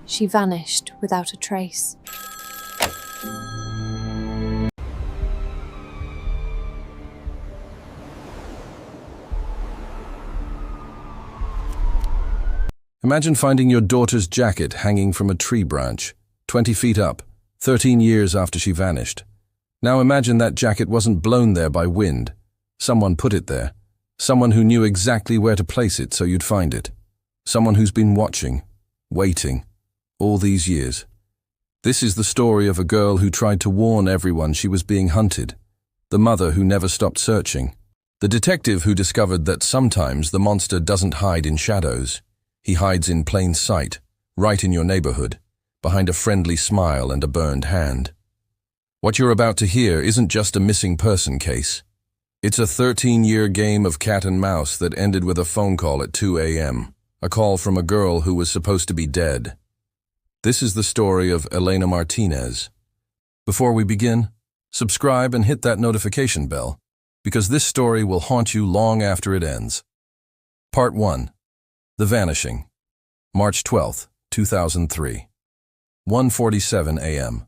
she vanished without a trace. Imagine finding your daughter's jacket hanging from a tree branch, 20 feet up, 13 years after she vanished. Now imagine that jacket wasn't blown there by wind. Someone put it there. Someone who knew exactly where to place it so you'd find it. Someone who's been watching, waiting, all these years. This is the story of a girl who tried to warn everyone she was being hunted. The mother who never stopped searching. The detective who discovered that sometimes the monster doesn't hide in shadows. He hides in plain sight, right in your neighborhood, behind a friendly smile and a burned hand. What you're about to hear isn't just a missing person case. It's a 13-year game of cat and mouse that ended with a phone call at 2 a.m., a call from a girl who was supposed to be dead. This is the story of Elena Martinez. Before we begin, subscribe and hit that notification bell, because this story will haunt you long after it ends. Part 1. The Vanishing. March 12, 2003. 1:47 a.m.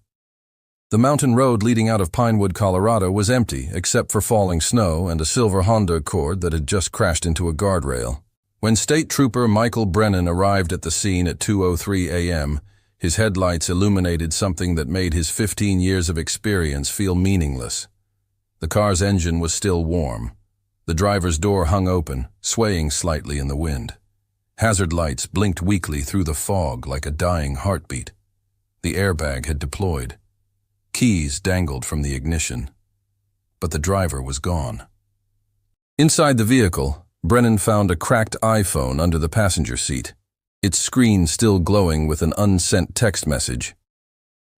The mountain road leading out of Pinewood, Colorado was empty except for falling snow and a silver Honda Accord that had just crashed into a guardrail. When State Trooper Michael Brennan arrived at the scene at 2:03 a.m., his headlights illuminated something that made his 15 years of experience feel meaningless. The car's engine was still warm. The driver's door hung open, swaying slightly in the wind. Hazard lights blinked weakly through the fog like a dying heartbeat. The airbag had deployed. Keys dangled from the ignition. But the driver was gone. Inside the vehicle, Brennan found a cracked iPhone under the passenger seat, its screen still glowing with an unsent text message.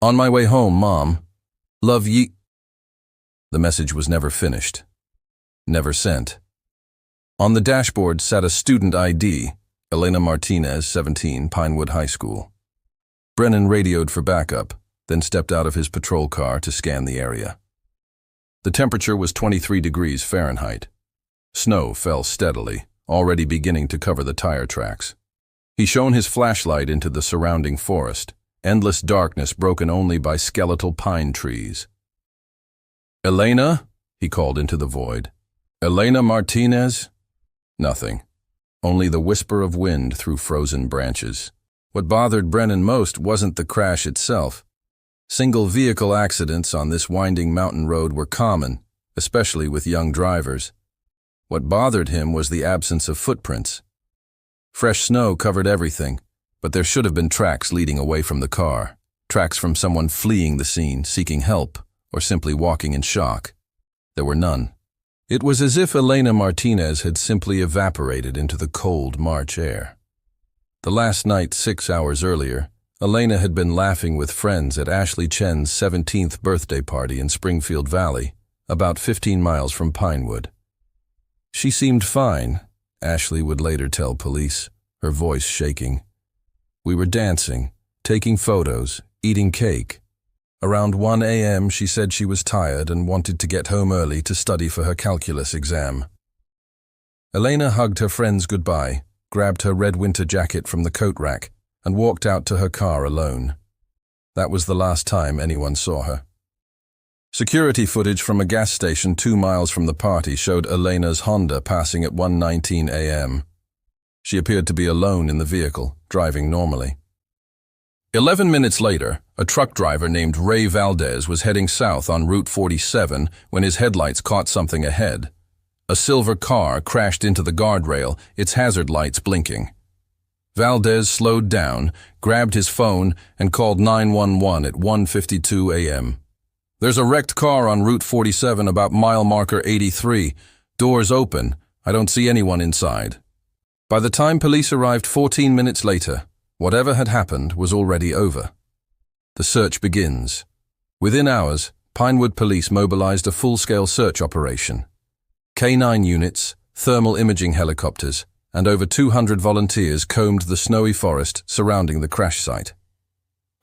"On my way home, Mom. Love ye." The message was never finished. Never sent. On the dashboard sat a student ID, Elena Martinez, 17, Pinewood High School. Brennan radioed for backup, then stepped out of his patrol car to scan the area. The temperature was 23 degrees Fahrenheit. Snow fell steadily, already beginning to cover the tire tracks. He shone his flashlight into the surrounding forest, endless darkness broken only by skeletal pine trees. "Elena?" he called into the void. "Elena Martinez?" Nothing. Only the whisper of wind through frozen branches. What bothered Brennan most wasn't the crash itself. Single vehicle accidents on this winding mountain road were common, especially with young drivers. What bothered him was the absence of footprints. Fresh snow covered everything, but there should have been tracks leading away from the car, tracks from someone fleeing the scene, seeking help, or simply walking in shock. There were none. It was as if Elena Martinez had simply evaporated into the cold March air. The last night, 6 hours earlier, Elena had been laughing with friends at Ashley Chen's 17th birthday party in Springfield Valley, about 15 miles from Pinewood. She seemed fine, Ashley would later tell police, her voice shaking. "We were dancing, taking photos, eating cake. Around 1 a.m. she said she was tired and wanted to get home early to study for her calculus exam." Elena hugged her friends goodbye, grabbed her red winter jacket from the coat rack, and walked out to her car alone. That was the last time anyone saw her. Security footage from a gas station 2 miles from the party showed Elena's Honda passing at 1:19 a.m. She appeared to be alone in the vehicle, driving normally. 11 minutes later, a truck driver named Ray Valdez was heading south on Route 47 when his headlights caught something ahead. A silver car crashed into the guardrail, its hazard lights blinking. Valdez slowed down, grabbed his phone, and called 911 at 1:52 a.m. "There's a wrecked car on Route 47 about mile marker 83. Doors open. I don't see anyone inside." By the time police arrived 14 minutes later, whatever had happened was already over. The search begins. Within hours, Pinewood police mobilized a full-scale search operation. K-9 units, thermal imaging helicopters, and over 200 volunteers combed the snowy forest surrounding the crash site.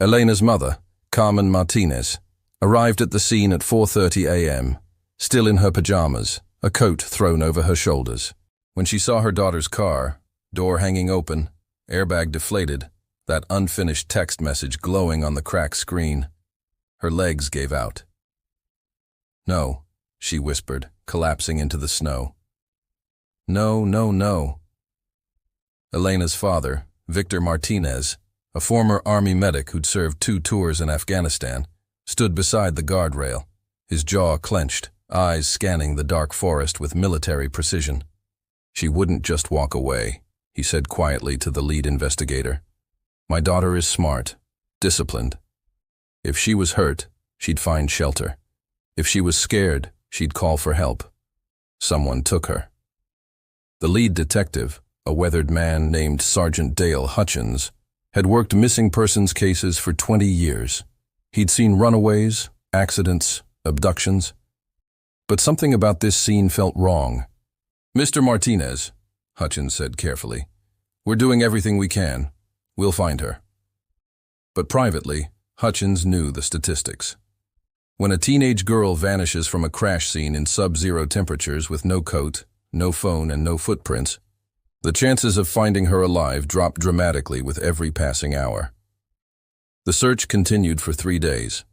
Elena's mother, Carmen Martinez, arrived at the scene at 4:30 a.m., still in her pajamas, a coat thrown over her shoulders. When she saw her daughter's car, door hanging open, airbag deflated, that unfinished text message glowing on the cracked screen. Her legs gave out. "No," she whispered, collapsing into the snow. "No, no, no." Elena's father, Victor Martinez, a former army medic who'd served 2 tours in Afghanistan, stood beside the guardrail, his jaw clenched, eyes scanning the dark forest with military precision. "She wouldn't just walk away," he said quietly to the lead investigator. "My daughter is smart, disciplined. If she was hurt, she'd find shelter. If she was scared, she'd call for help. Someone took her." The lead detective, a weathered man named Sergeant Dale Hutchins, had worked missing persons cases for 20 years. He'd seen runaways, accidents, abductions. But something about this scene felt wrong. "Mr. Martinez," Hutchins said carefully, "we're doing everything we can. We'll find her." But privately, Hutchins knew the statistics. When a teenage girl vanishes from a crash scene in sub-zero temperatures with no coat, no phone, and no footprints, the chances of finding her alive drop dramatically with every passing hour. The search continued for 3 days.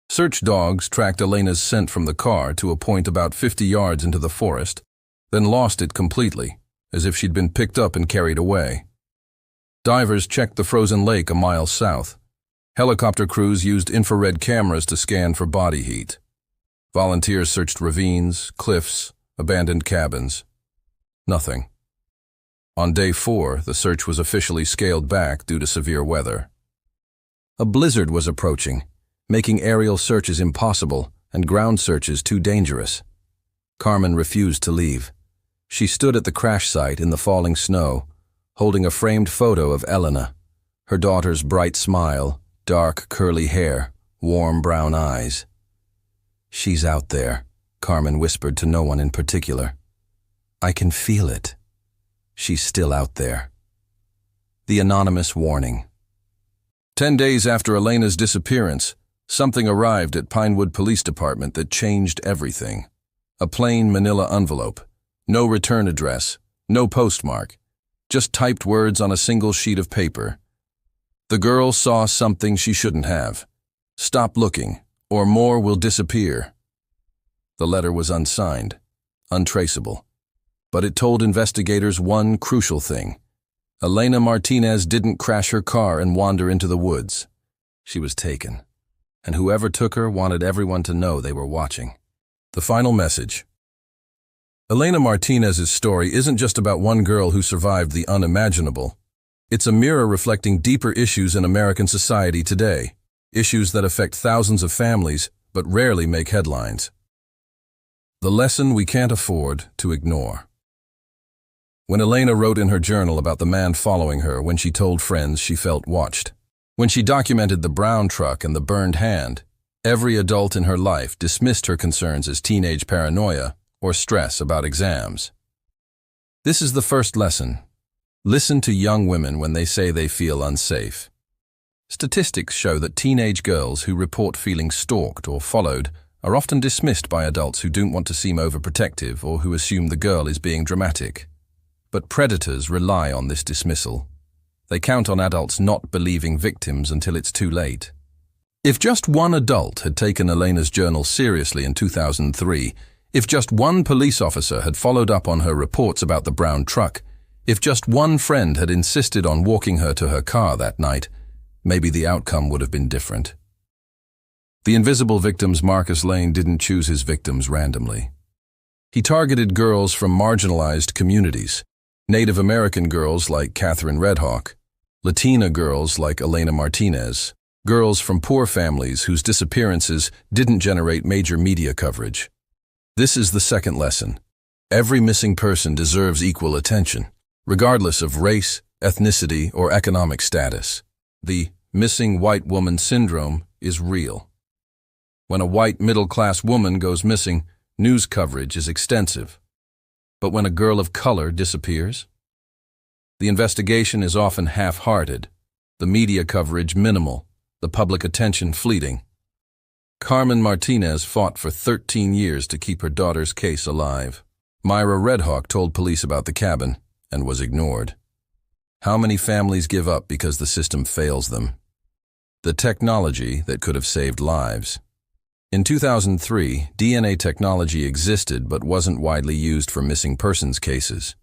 Search dogs tracked Elena's scent from the car to a point about 50 yards into the forest, then lost it completely, as if she'd been picked up and carried away. Divers checked the frozen lake a mile south. Helicopter crews used infrared cameras to scan for body heat. Volunteers searched ravines, cliffs, abandoned cabins. Nothing. On day 4, the search was officially scaled back due to severe weather. A blizzard was approaching, making aerial searches impossible and ground searches too dangerous. Carmen refused to leave. She stood at the crash site in the falling snow, holding a framed photo of Elena, her daughter's bright smile, dark curly hair, warm brown eyes. "She's out there," Carmen whispered to no one in particular. "I can feel it. She's still out there." The anonymous warning. 10 days after Elena's disappearance, something arrived at Pinewood Police Department that changed everything. A plain manila envelope, no return address, no postmark, just typed words on a single sheet of paper. The girl saw something she shouldn't have. "Stop looking, or more will disappear." The letter was unsigned, untraceable, but it told investigators one crucial thing. Elena Martinez didn't crash her car and wander into the woods. She was taken, and whoever took her wanted everyone to know they were watching. The final message. Elena Martinez's story isn't just about one girl who survived the unimaginable. It's a mirror reflecting deeper issues in American society today, issues that affect thousands of families but rarely make headlines. The lesson we can't afford to ignore. When Elena wrote in her journal about the man following her when she told friends she felt watched, when she documented the brown truck and the burned hand, every adult in her life dismissed her concerns as teenage paranoia or stress about exams. This is the first lesson. Listen to young women when they say they feel unsafe. Statistics show that teenage girls who report feeling stalked or followed are often dismissed by adults who don't want to seem overprotective or who assume the girl is being dramatic. But predators rely on this dismissal. They count on adults not believing victims until it's too late. If just one adult had taken Elena's journal seriously in 2003, if just one police officer had followed up on her reports about the brown truck, if just one friend had insisted on walking her to her car that night, maybe the outcome would have been different. The invisible victims Marcus Lane didn't choose his victims randomly. He targeted girls from marginalized communities, Native American girls like Catherine Redhawk, Latina girls like Elena Martinez, girls from poor families whose disappearances didn't generate major media coverage. This is the second lesson. Every missing person deserves equal attention, regardless of race, ethnicity, or economic status. The missing white woman syndrome is real. When a white middle-class woman goes missing, news coverage is extensive. But when a girl of color disappears, the investigation is often half-hearted, the media coverage minimal, the public attention fleeting. Carmen Martinez fought for 13 years to keep her daughter's case alive. Myra Redhawk told police about the cabin and was ignored. How many families give up because the system fails them? The technology that could have saved lives. In 2003, DNA technology existed but wasn't widely used for missing persons cases.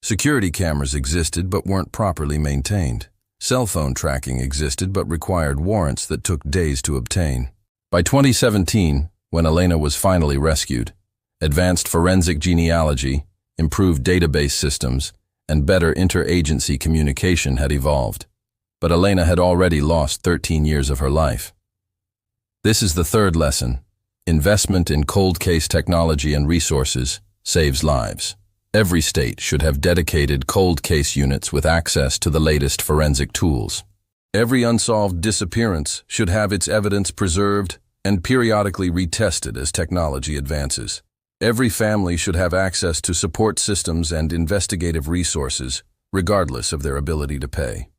Security cameras existed but weren't properly maintained. Cell phone tracking existed but required warrants that took days to obtain. By 2017, when Elena was finally rescued, advanced forensic genealogy, improved database systems, and better interagency communication had evolved. But Elena had already lost 13 years of her life. This is the third lesson. Investment in cold case technology and resources saves lives. Every state should have dedicated cold case units with access to the latest forensic tools. Every unsolved disappearance should have its evidence preserved and periodically retested as technology advances. Every family should have access to support systems and investigative resources, regardless of their ability to pay.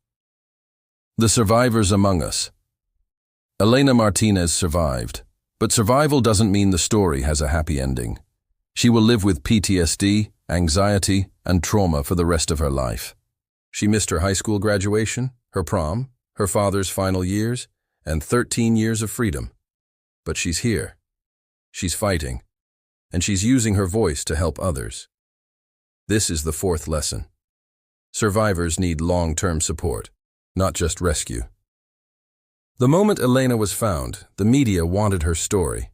The survivors among us. Elena Martinez survived, but survival doesn't mean the story has a happy ending. She will live with PTSD, anxiety, and trauma for the rest of her life. She missed her high school graduation, her prom, her father's final years, and 13 years of freedom. But she's here. She's fighting, and she's using her voice to help others. This is the fourth lesson. Survivors need long-term support, not just rescue. The moment Elena was found, the media wanted her story.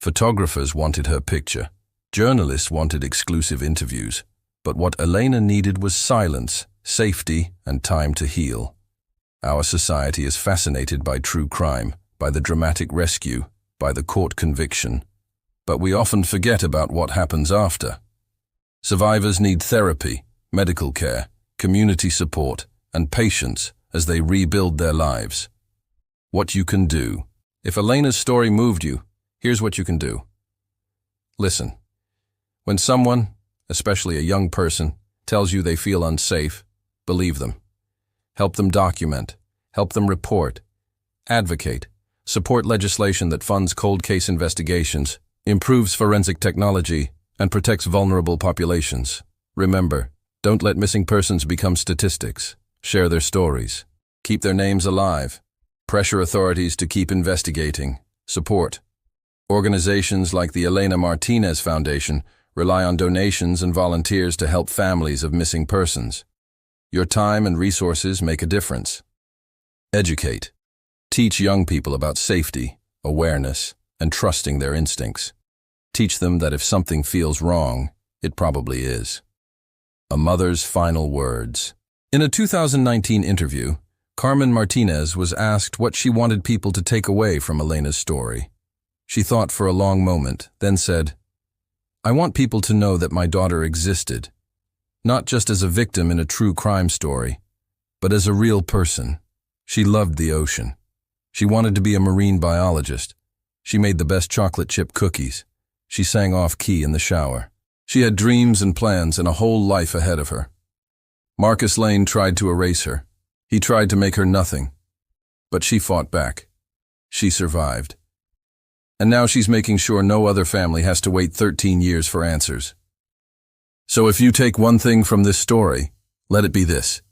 Photographers wanted her picture. Journalists wanted exclusive interviews. But what Elena needed was silence, safety, and time to heal. Our society is fascinated by true crime, by the dramatic rescue, by the court conviction. But we often forget about what happens after. Survivors need therapy, medical care, community support, and patience as they rebuild their lives. What you can do. If Elena's story moved you, here's what you can do. Listen. When someone, especially a young person, tells you they feel unsafe, believe them. Help them document. Help them report. Advocate. Support legislation that funds cold case investigations, improves forensic technology, and protects vulnerable populations. Remember, don't let missing persons become statistics. Share their stories. Keep their names alive. Pressure authorities to keep investigating. Support. Organizations like the Elena Martinez Foundation rely on donations and volunteers to help families of missing persons. Your time and resources make a difference. Educate. Teach young people about safety, awareness, and trusting their instincts. Teach them that if something feels wrong, it probably is. A mother's final words. In a 2019 interview, Carmen Martinez was asked what she wanted people to take away from Elena's story. She thought for a long moment, then said, "I want people to know that my daughter existed, not just as a victim in a true crime story, but as a real person. She loved the ocean. She wanted to be a marine biologist. She made the best chocolate chip cookies. She sang off-key in the shower. She had dreams and plans and a whole life ahead of her. Marcus Lane tried to erase her. He tried to make her nothing. But she fought back. She survived. And now she's making sure no other family has to wait 13 years for answers. So if you take one thing from this story, let it be this.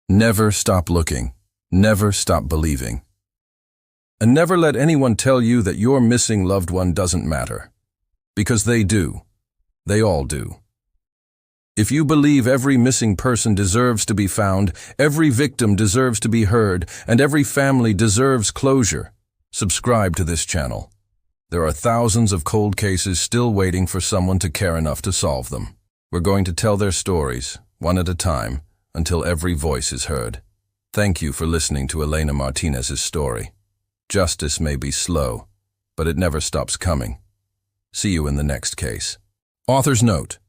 Never stop looking. Never stop believing. And never let anyone tell you that your missing loved one doesn't matter. Because they do. They all do. If you believe every missing person deserves to be found, every victim deserves to be heard, and every family deserves closure, subscribe to this channel. There are thousands of cold cases still waiting for someone to care enough to solve them. We're going to tell their stories, one at a time, until every voice is heard. Thank you for listening to Elena Martinez's story. Justice may be slow, but it never stops coming. See you in the next case. Author's note.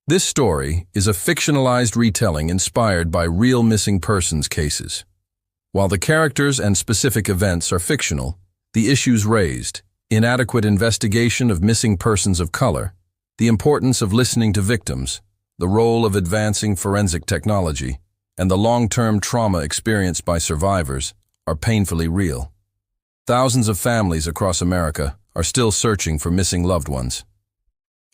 This story is a fictionalized retelling inspired by real missing persons cases. While the characters and specific events are fictional, the issues raised, inadequate investigation of missing persons of color, the importance of listening to victims, the role of advancing forensic technology, and the long-term trauma experienced by survivors are painfully real. Thousands of families across America are still searching for missing loved ones.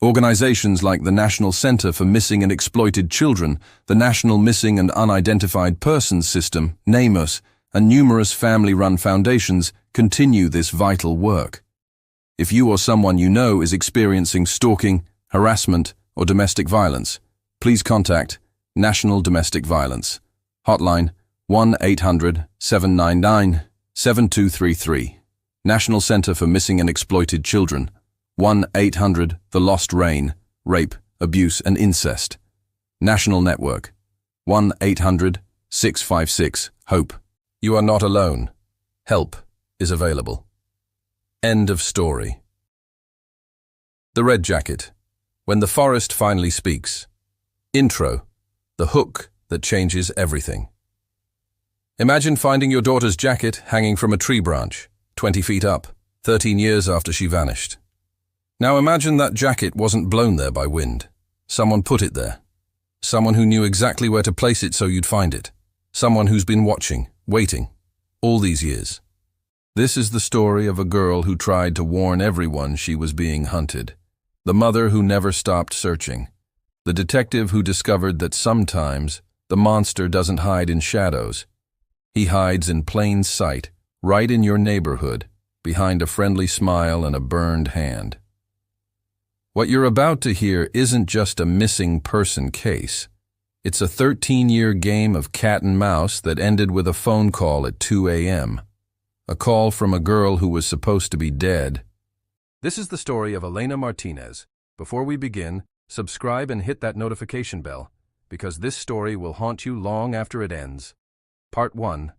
Organizations like the National Center for Missing and Exploited Children, the National Missing and Unidentified Persons System, NAMUS, and numerous family-run foundations continue this vital work. If you or someone you know is experiencing stalking, harassment, or domestic violence, please contact National Domestic Violence Hotline 1-800-799-7233. National Center for Missing and Exploited Children 1-800 The Lost Reign, Rape, Abuse and Incest. National Network 1-800-656-HOPE. You are not alone. Help is available. End of story. The Red Jacket. When the Forest Finally Speaks. Intro. The hook that changes everything. Imagine finding your daughter's jacket hanging from a tree branch, 20 feet up, 13 years after she vanished. Now imagine that jacket wasn't blown there by wind. Someone put it there. Someone who knew exactly where to place it so you'd find it. Someone who's been watching, waiting, all these years. This is the story of a girl who tried to warn everyone she was being hunted. The mother who never stopped searching. The detective who discovered that sometimes the monster doesn't hide in shadows. He hides in plain sight, right in your neighborhood, behind a friendly smile and a burned hand. What you're about to hear isn't just a missing person case. It's a 13-year game of cat and mouse that ended with a phone call at 2 a.m. A call from a girl who was supposed to be dead. This is the story of Elena Martinez. Before we begin, subscribe and hit that notification bell, because this story will haunt you long after it ends. Part 1.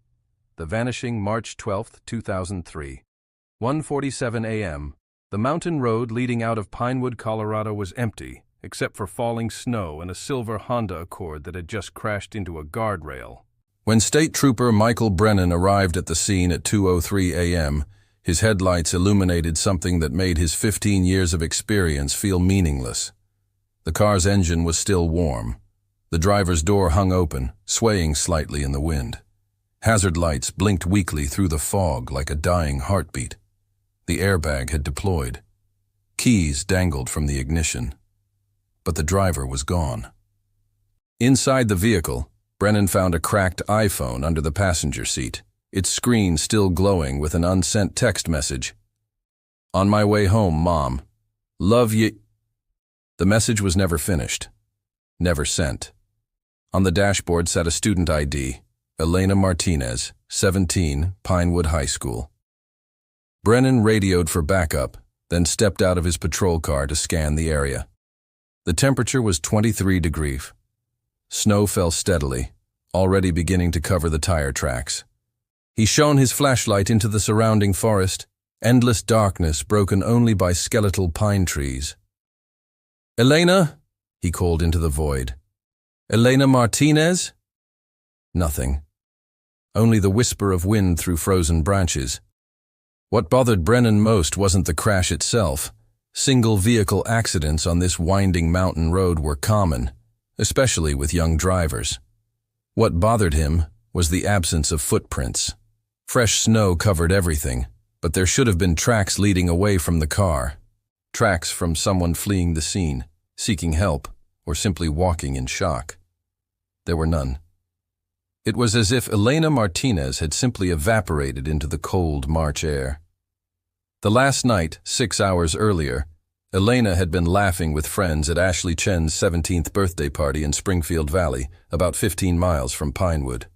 The Vanishing, March 12, 2003. 1:47 a.m. The mountain road leading out of Pinewood, Colorado was empty, except for falling snow and a silver Honda Accord that had just crashed into a guardrail. When State Trooper Michael Brennan arrived at the scene at 2:03 a.m., his headlights illuminated something that made his 15 years of experience feel meaningless. The car's engine was still warm. The driver's door hung open, swaying slightly in the wind. Hazard lights blinked weakly through the fog like a dying heartbeat. The airbag had deployed. Keys dangled from the ignition. But the driver was gone. Inside the vehicle, Brennan found a cracked iPhone under the passenger seat, its screen still glowing with an unsent text message. "On my way home, Mom. Love ye." The message was never finished. Never sent. On the dashboard sat a student ID, Elena Martinez, 17, Pinewood High School. Brennan radioed for backup, then stepped out of his patrol car to scan the area. The temperature was 23 degrees. Snow fell steadily, already beginning to cover the tire tracks. He shone his flashlight into the surrounding forest, endless darkness broken only by skeletal pine trees. "Elena?" he called into the void. "Elena Martinez?" Nothing. Only the whisper of wind through frozen branches. What bothered Brennan most wasn't the crash itself. Single-vehicle accidents on this winding mountain road were common, especially with young drivers. What bothered him was the absence of footprints. Fresh snow covered everything, but there should have been tracks leading away from the car. Tracks from someone fleeing the scene, seeking help, or simply walking in shock. There were none. It was as if Elena Martinez had simply evaporated into the cold March air. The last night, 6 hours earlier, Elena had been laughing with friends at Ashley Chen's 17th birthday party in Springfield Valley, about 15 miles from Pinewood.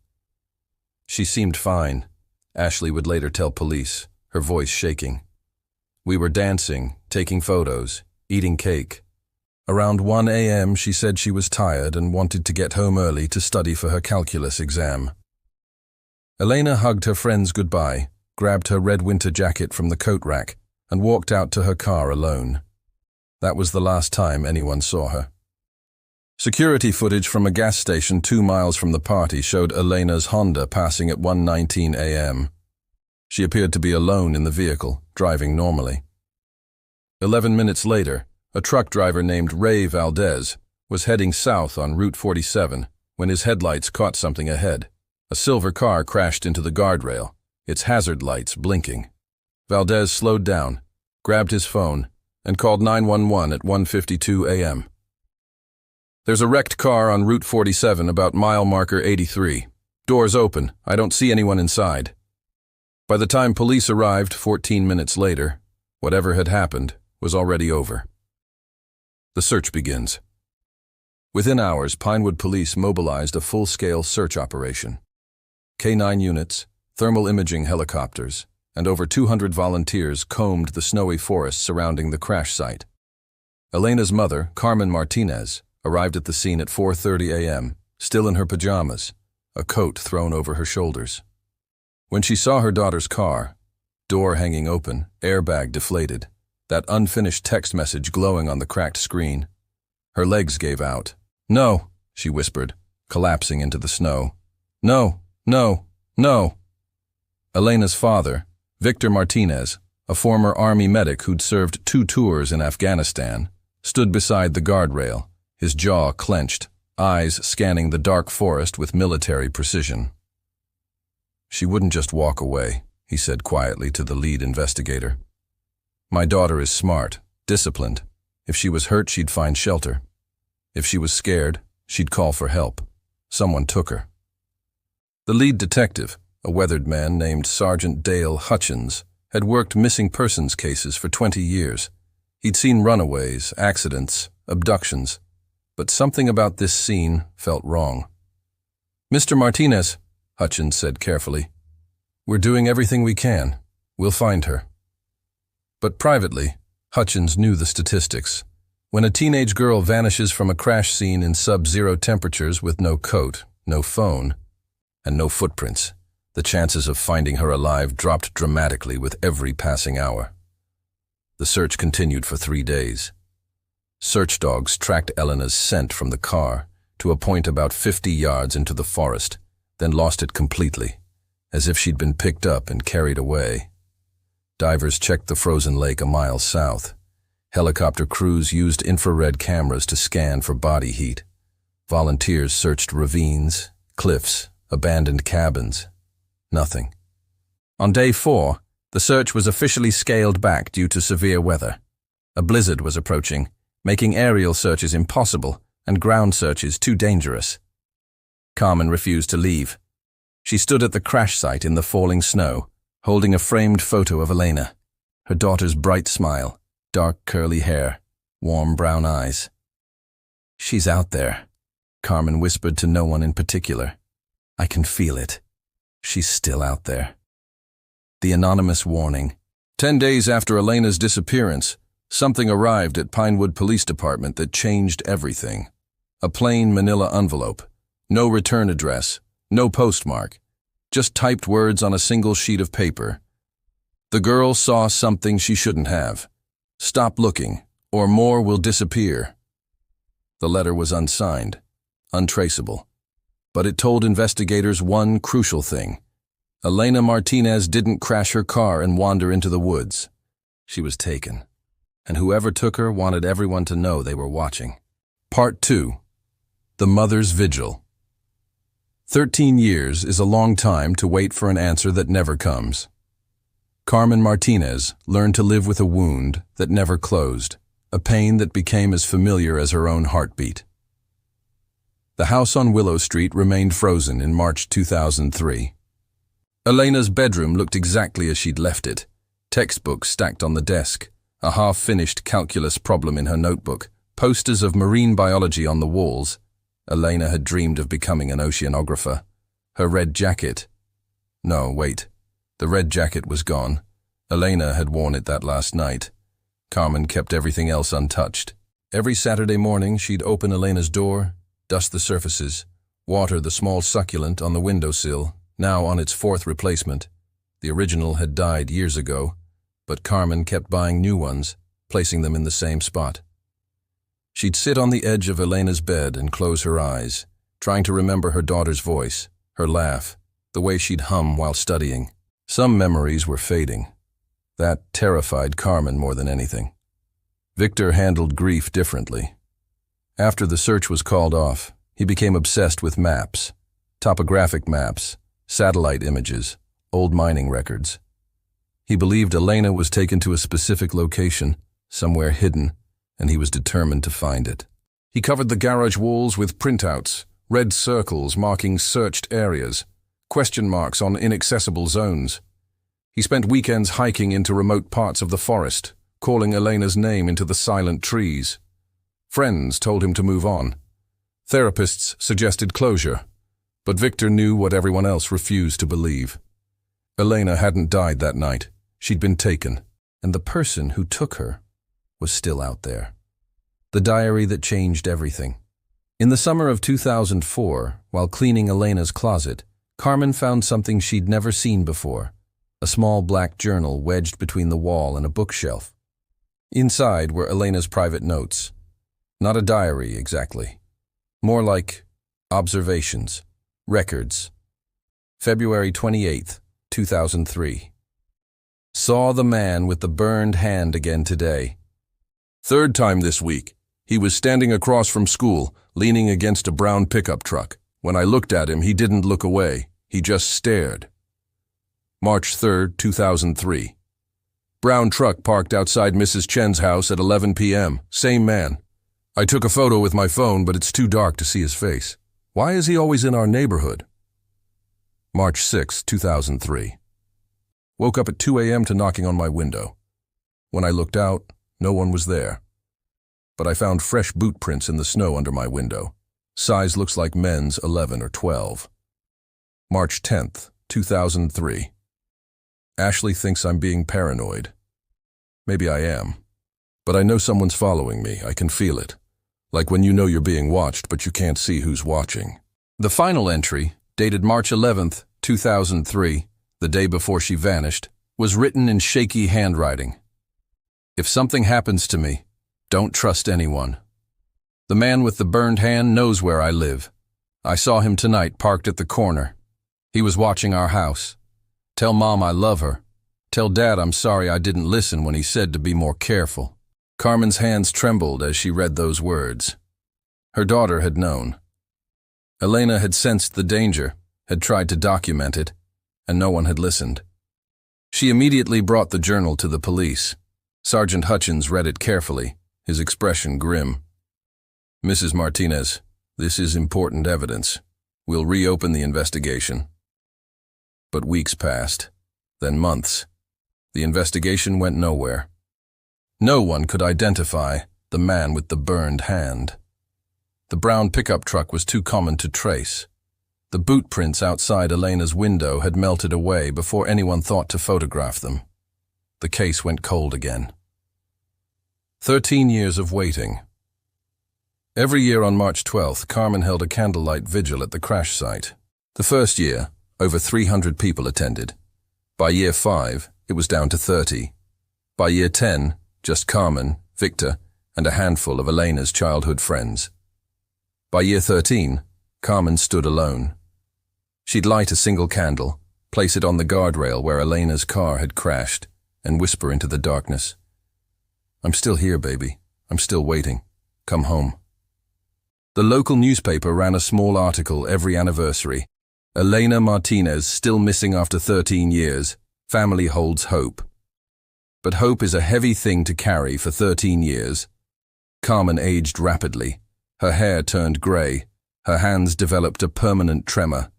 She seemed fine, Ashley would later tell police, her voice shaking. "We were dancing, taking photos, eating cake. Around 1 a.m. she said she was tired and wanted to get home early to study for her calculus exam." Elena hugged her friends goodbye, grabbed her red winter jacket from the coat rack, and walked out to her car alone. That was the last time anyone saw her. Security footage from a gas station 2 miles from the party showed Elena's Honda passing at 1:19 a.m. She appeared to be alone in the vehicle, driving normally. 11 minutes later, a truck driver named Ray Valdez was heading south on Route 47 when his headlights caught something ahead. A silver car crashed into the guardrail, its hazard lights blinking. Valdez slowed down, grabbed his phone, and called 911 at 1:52 a.m. There's a wrecked car on Route 47 about mile marker 83. Doors open. I don't see anyone inside. By the time police arrived 14 minutes later, whatever had happened was already over. The search begins. Within hours, Pinewood Police mobilized a full-scale search operation. K-9 units, thermal imaging helicopters, and over 200 volunteers combed the snowy forest surrounding the crash site. Elena's mother, Carmen Martinez, arrived at the scene at 4:30 a.m., still in her pajamas, a coat thrown over her shoulders. When she saw her daughter's car, door hanging open, airbag deflated, that unfinished text message glowing on the cracked screen, her legs gave out. "No," she whispered, collapsing into the snow. "No, no, no." Elena's father, Victor Martinez, a former Army medic who'd served 2 tours in Afghanistan, stood beside the guardrail, his jaw clenched, eyes scanning the dark forest with military precision. "She wouldn't just walk away," he said quietly to the lead investigator. "My daughter is smart, disciplined. If she was hurt, she'd find shelter. If she was scared, she'd call for help. Someone took her." The lead detective, a weathered man named Sergeant Dale Hutchins, had worked missing persons cases for 20 years. He'd seen runaways, accidents, abductions, but something about this scene felt wrong. "Mr. Martinez," Hutchins said carefully, "we're doing everything we can. We'll find her." But privately, Hutchins knew the statistics. When a teenage girl vanishes from a crash scene in sub-zero temperatures with no coat, no phone, and no footprints, the chances of finding her alive dropped dramatically with every passing hour. The search continued for 3 days. Search dogs tracked Elena's scent from the car to a point about 50 yards into the forest, then lost it completely, as if she'd been picked up and carried away. Divers checked the frozen lake a mile south. Helicopter crews used infrared cameras to scan for body heat. Volunteers searched ravines, cliffs, abandoned cabins. Nothing. On day 4, the search was officially scaled back due to severe weather. A blizzard was approaching, making aerial searches impossible and ground searches too dangerous. Carmen refused to leave. She stood at the crash site in the falling snow, holding a framed photo of Elena, her daughter's bright smile, dark curly hair, warm brown eyes. "She's out there," Carmen whispered to no one in particular. "I can feel it. She's still out there." The anonymous warning. 10 days after Elena's disappearance, something arrived at Pinewood Police Department that changed everything. A plain manila envelope. No return address. No postmark. Just typed words on a single sheet of paper. "The girl saw something she shouldn't have. Stop looking, or more will disappear." The letter was unsigned, untraceable. But it told investigators one crucial thing. Elena Martinez didn't crash her car and wander into the woods. She was taken. And whoever took her wanted everyone to know they were watching. Part 2. The Mother's Vigil. 13 years is a long time to wait for an answer that never comes. Carmen Martinez learned to live with a wound that never closed, a pain that became as familiar as her own heartbeat. The house on Willow Street remained frozen in March 2003. Elena's bedroom looked exactly as she'd left it. Textbooks stacked on the desk, a half-finished calculus problem in her notebook, posters of marine biology on the walls. Elena had dreamed of becoming an oceanographer. Her red jacket. No, wait. The red jacket was gone. Elena had worn it that last night. Carmen kept everything else untouched. Every Saturday morning, she'd open Elena's door, dust the surfaces, water the small succulent on the windowsill, now on its 4th replacement. The original had died years ago, but Carmen kept buying new ones, placing them in the same spot. She'd sit on the edge of Elena's bed and close her eyes, trying to remember her daughter's voice, her laugh, the way she'd hum while studying. Some memories were fading. That terrified Carmen more than anything. Victor handled grief differently. After the search was called off, he became obsessed with maps, topographic maps, satellite images, old mining records. He believed Elena was taken to a specific location, somewhere hidden, and he was determined to find it. He covered the garage walls with printouts, red circles marking searched areas, question marks on inaccessible zones. He spent weekends hiking into remote parts of the forest, calling Elena's name into the silent trees. Friends told him to move on. Therapists suggested closure, but Victor knew what everyone else refused to believe. Elena hadn't died that night. She'd been taken, and the person who took her was still out there. The diary that changed everything. In the summer of 2004, while cleaning Elena's closet, Carmen found something she'd never seen before, a small black journal wedged between the wall and a bookshelf. Inside were Elena's private notes. Not a diary, exactly. More like observations, records. February 28th, 2003. Saw the man with the burned hand again today. Third time this week. He was standing across from school, leaning against a brown pickup truck. When I looked at him, he didn't look away. He just stared. March 3rd, 2003. Brown truck parked outside Mrs. Chen's house at 11 p.m. Same man. I took a photo with my phone, but it's too dark to see his face. Why is he always in our neighborhood? March 6, 2003. Woke up at 2 a.m. to knocking on my window. When I looked out, no one was there. But I found fresh boot prints in the snow under my window. Size looks like men's 11 or 12. March 10th, 2003. Ashley thinks I'm being paranoid. Maybe I am. But I know someone's following me. I can feel it. Like when you know you're being watched, but you can't see who's watching. The final entry, dated March 11th, 2003, the day before she vanished, was written in shaky handwriting. If something happens to me, don't trust anyone. The man with the burned hand knows where I live. I saw him tonight parked at the corner. He was watching our house. Tell Mom I love her. Tell Dad I'm sorry I didn't listen when he said to be more careful. Carmen's hands trembled as she read those words. Her daughter had known. Elena had sensed the danger, had tried to document it, and no one had listened. She immediately brought the journal to the police. Sergeant Hutchins read it carefully, his expression grim. Mrs. Martinez, this is important evidence. We'll reopen the investigation. But weeks passed, then months. The investigation went nowhere. No one could identify the man with the burned hand. The brown pickup truck was too common to trace. The boot prints outside Elena's window had melted away before anyone thought to photograph them. The case went cold again. 13 years of waiting. Every year on March 12th, Carmen held a candlelight vigil at the crash site. The first year, over 300 people attended. By year 5, it was down to 30. By year 10, just Carmen, Victor, and a handful of Elena's childhood friends. By year 13, Carmen stood alone. She'd light a single candle, place it on the guardrail where Elena's car had crashed, and whisper into the darkness, "I'm still here, baby. I'm still waiting. Come home." The local newspaper ran a small article every anniversary. Elena Martinez still missing after 13 years. Family holds hope. But hope is a heavy thing to carry for 13 years. Carmen aged rapidly. Her hair turned gray. Her hands developed a permanent tremor.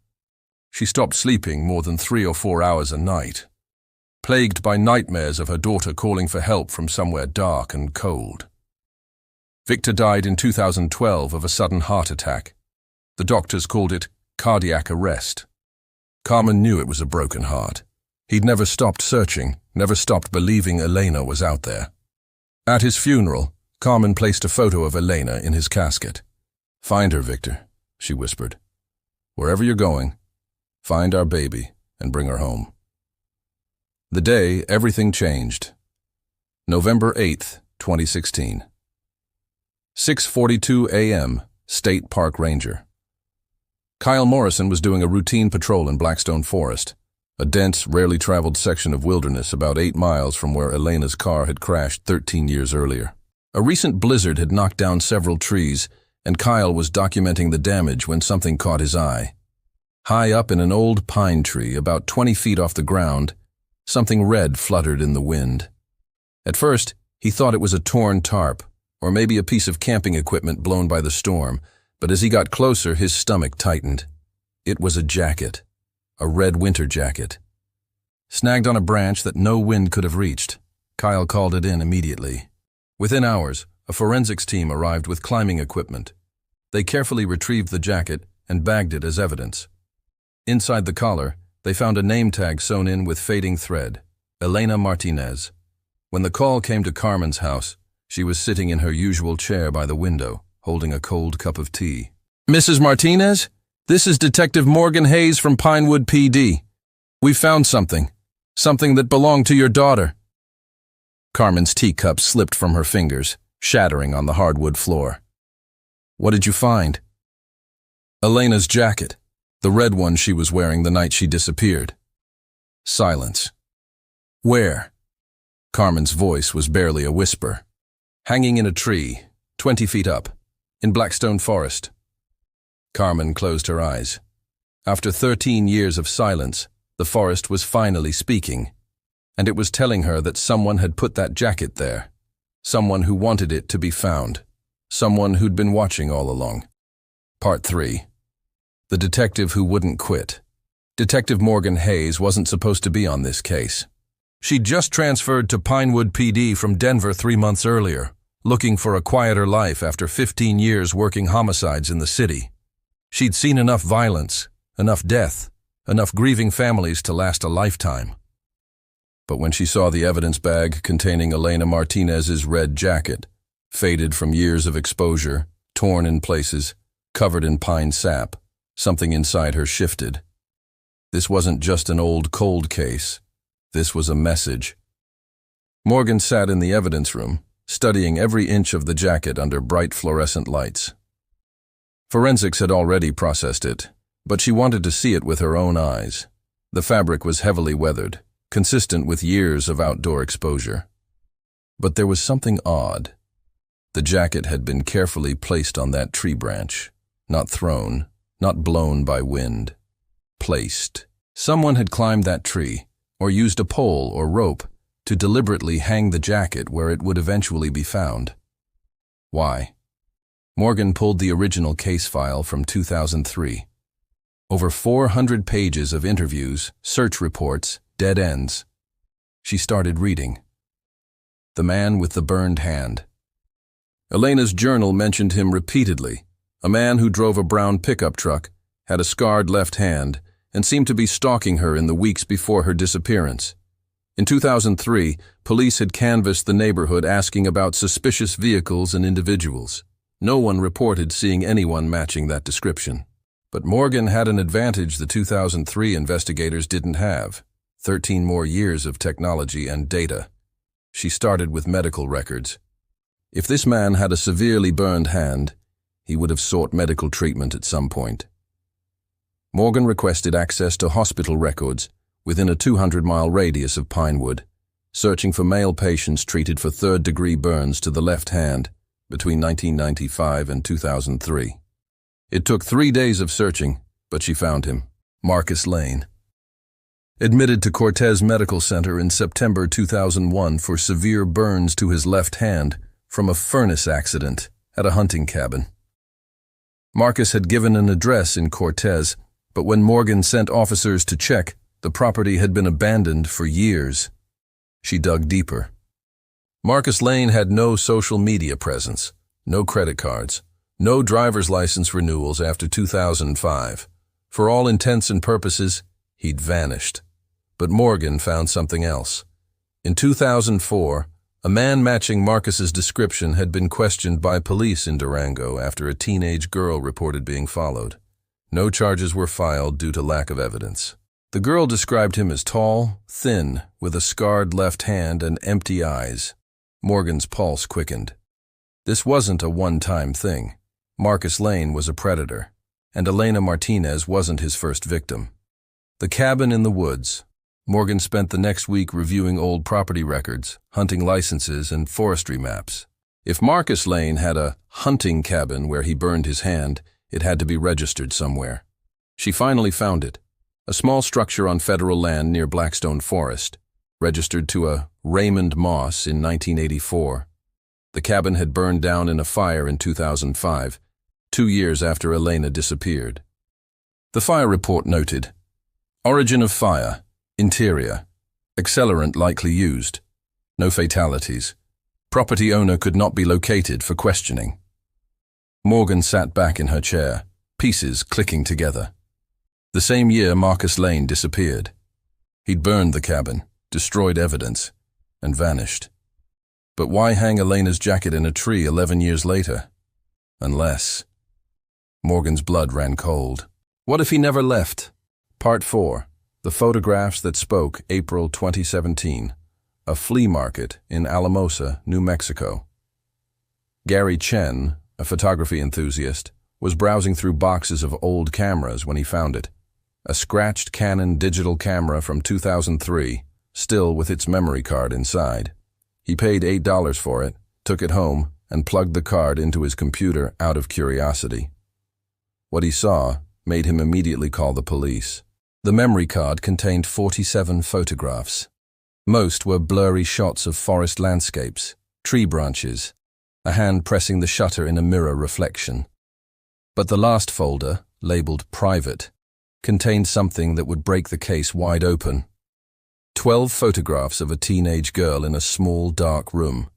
She stopped sleeping more than 3 or 4 hours a night, plagued by nightmares of her daughter calling for help from somewhere dark and cold. Victor died in 2012 of a sudden heart attack. The doctors called it cardiac arrest. Carmen knew it was a broken heart. He'd never stopped searching, never stopped believing Elena was out there. At his funeral, Carmen placed a photo of Elena in his casket. "Find her, Victor," she whispered. "Wherever you're going, find our baby and bring her home." The day everything changed. November 8th, 2016. 6:42 a.m., State Park Ranger. Kyle Morrison was doing a routine patrol in Blackstone Forest, a dense, rarely traveled section of wilderness about 8 miles from where Elena's car had crashed 13 years earlier. A recent blizzard had knocked down several trees, and Kyle was documenting the damage when something caught his eye. High up in an old pine tree, about 20 feet off the ground, something red fluttered in the wind. At first, He thought it was a torn tarp, or maybe a piece of camping equipment blown by the storm, but as he got closer, his stomach tightened. It was a jacket, a red winter jacket. Snagged on a branch that no wind could have reached, Kyle called it in immediately. Within hours, a forensics team arrived with climbing equipment. They carefully retrieved the jacket and bagged it as evidence. Inside the collar, they found a name tag sewn in with fading thread, Elena Martinez. When the call came to Carmen's house, she was sitting in her usual chair by the window, holding a cold cup of tea. "Mrs. Martinez, this is Detective Morgan Hayes from Pinewood PD. We found something that belonged to your daughter." Carmen's teacup slipped from her fingers, shattering on the hardwood floor. "What did you find?" "Elena's jacket, the red one she was wearing the night she disappeared." Silence. "Where?" Carmen's voice was barely a whisper. "Hanging in a tree, 20 feet up, in Blackstone Forest." Carmen closed her eyes. After 13 years of silence, the forest was finally speaking, and it was telling her that someone had put that jacket there. Someone who wanted it to be found. Someone who'd been watching all along. Part 3. The detective who wouldn't quit. Detective Morgan Hayes wasn't supposed to be on this case. She'd just transferred to Pinewood PD from Denver 3 months earlier, looking for a quieter life after 15 years working homicides in the city. She'd seen enough violence, enough death, enough grieving families to last a lifetime. But when she saw the evidence bag containing Elena Martinez's red jacket, faded from years of exposure, torn in places, covered in pine sap, something inside her shifted. This wasn't just an old cold case. This was a message. Morgan sat in the evidence room, studying every inch of the jacket under bright fluorescent lights. Forensics had already processed it, but she wanted to see it with her own eyes. The fabric was heavily weathered, consistent with years of outdoor exposure. But there was something odd. The jacket had been carefully placed on that tree branch, not thrown, not blown by wind. Placed. Someone had climbed that tree, or used a pole or rope to deliberately hang the jacket where it would eventually be found. Why? Morgan pulled the original case file from 2003. Over 400 pages of interviews, search reports, dead ends. She started reading. The man with the burned hand. Elena's journal mentioned him repeatedly. A man who drove a brown pickup truck, had a scarred left hand, and seemed to be stalking her in the weeks before her disappearance. In 2003, police had canvassed the neighborhood asking about suspicious vehicles and individuals. No one reported seeing anyone matching that description. But Morgan had an advantage the 2003 investigators didn't have: 13 more years of technology and data. She started with medical records. If this man had a severely burned hand, he would have sought medical treatment at some point. Morgan requested access to hospital records within a 200-mile radius of Pinewood, searching for male patients treated for third-degree burns to the left hand between 1995 and 2003. It took 3 days of searching, but she found him. Marcus Lane. Admitted to Cortez Medical Center in September 2001 for severe burns to his left hand from a furnace accident at a hunting cabin. Marcus had given an address in Cortez, but when Morgan sent officers to check, the property had been abandoned for years. She dug deeper. Marcus Lane had no social media presence, no credit cards, no driver's license renewals after 2005. For all intents and purposes, he'd vanished. But Morgan found something else. In 2004, a man matching Marcus's description had been questioned by police in Durango after a teenage girl reported being followed. No charges were filed due to lack of evidence. The girl described him as tall, thin, with a scarred left hand and empty eyes. Morgan's pulse quickened. This wasn't a one-time thing. Marcus Lane was a predator, and Elena Martinez wasn't his first victim. The cabin in the woods. Morgan spent the next week reviewing old property records, hunting licenses, and forestry maps. If Marcus Lane had a hunting cabin where he burned his hand, it had to be registered somewhere. She finally found it, a small structure on federal land near Blackstone Forest. registered to a Raymond Moss in 1984. The cabin had burned down in a fire in 2005, 2 years after Elena disappeared. The fire report noted, origin of fire, interior, accelerant likely used, no fatalities. Property owner could not be located for questioning. Morgan sat back in her chair, pieces clicking together. The same year Marcus Lane disappeared. He'd burned the cabin, destroyed evidence, and vanished. But why hang Elena's jacket in a tree 11 years later? Unless... Morgan's blood ran cold. What if he never left? Part 4. The Photographs That Spoke, April 2017. A flea market in Alamosa, New Mexico. Gary Chen, a photography enthusiast, was browsing through boxes of old cameras when he found it. A scratched Canon digital camera from 2003, still with its memory card inside. He paid $8 for it, took it home, and plugged the card into his computer out of curiosity. What he saw made him immediately call the police. The memory card contained 47 photographs. Most were blurry shots of forest landscapes, tree branches, a hand pressing the shutter in a mirror reflection. But the last folder, labeled Private, contained something that would break the case wide open. 12 photographs of a teenage girl in a small, dark room.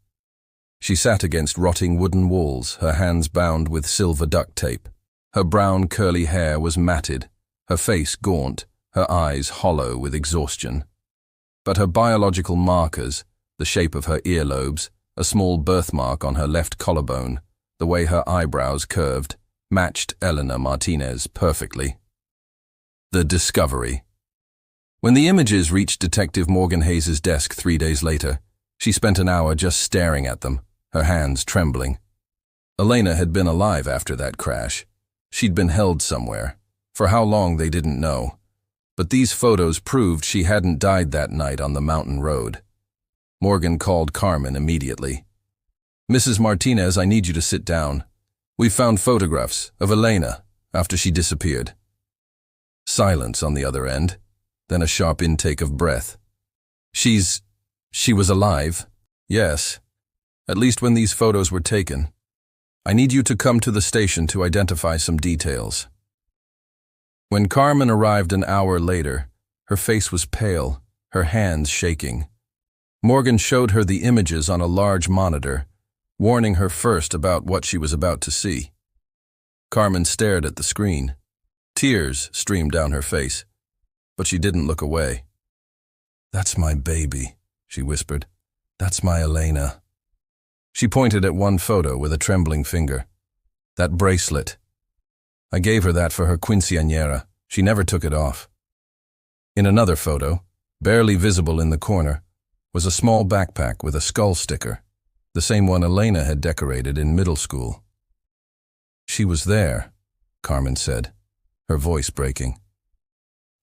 She sat against rotting wooden walls, her hands bound with silver duct tape. Her brown, curly hair was matted, her face gaunt, her eyes hollow with exhaustion. But her biological markers, the shape of her earlobes, a small birthmark on her left collarbone, the way her eyebrows curved, matched Elena Martinez perfectly. The discovery. When the images reached Detective Morgan Hayes' desk 3 days later, she spent an hour just staring at them, her hands trembling. Elena had been alive after that crash. She'd been held somewhere. For how long they didn't know. But these photos proved she hadn't died that night on the mountain road. Morgan called Carmen immediately. "Mrs. Martinez, I need you to sit down. We've found photographs of Elena after she disappeared." Silence on the other end, then a sharp intake of breath. She was alive? Yes. At least when these photos were taken. I need you to come to the station to identify some details. When Carmen arrived an hour later, her face was pale, her hands shaking. Morgan showed her the images on a large monitor, warning her first about what she was about to see. Carmen stared at the screen. Tears streamed down her face, but she didn't look away. "That's my baby," she whispered. "That's my Elena." She pointed at one photo with a trembling finger. "That bracelet. I gave her that for her quinceañera. She never took it off." In another photo, barely visible in the corner, was a small backpack with a skull sticker, the same one Elena had decorated in middle school. "She was there," Carmen said, her voice breaking.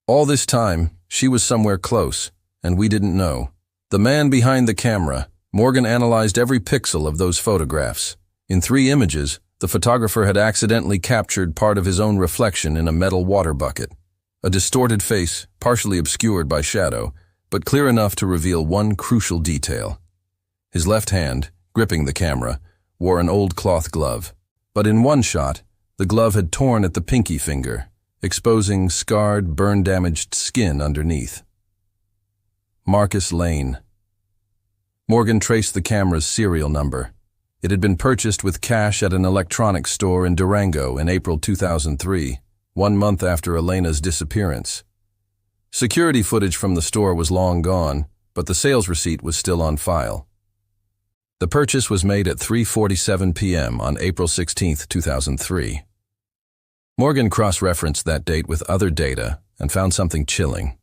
"All this time, she was somewhere close, and we didn't know. The man behind the camera, Morgan analyzed every pixel of those photographs. In 3 images, the photographer had accidentally captured part of his own reflection in a metal water bucket. A distorted face, partially obscured by shadow, but clear enough to reveal one crucial detail. His left hand, gripping the camera, wore an old cloth glove. But in one shot, the glove had torn at the pinky finger, exposing scarred, burn-damaged skin underneath. Marcus Lane. Morgan traced the camera's serial number. It had been purchased with cash at an electronics store in Durango in April 2003, 1 month after Elena's disappearance. Security footage from the store was long gone, but the sales receipt was still on file. The purchase was made at 3:47 p.m. on April 16, 2003. Morgan cross-referenced that date with other data and found something chilling.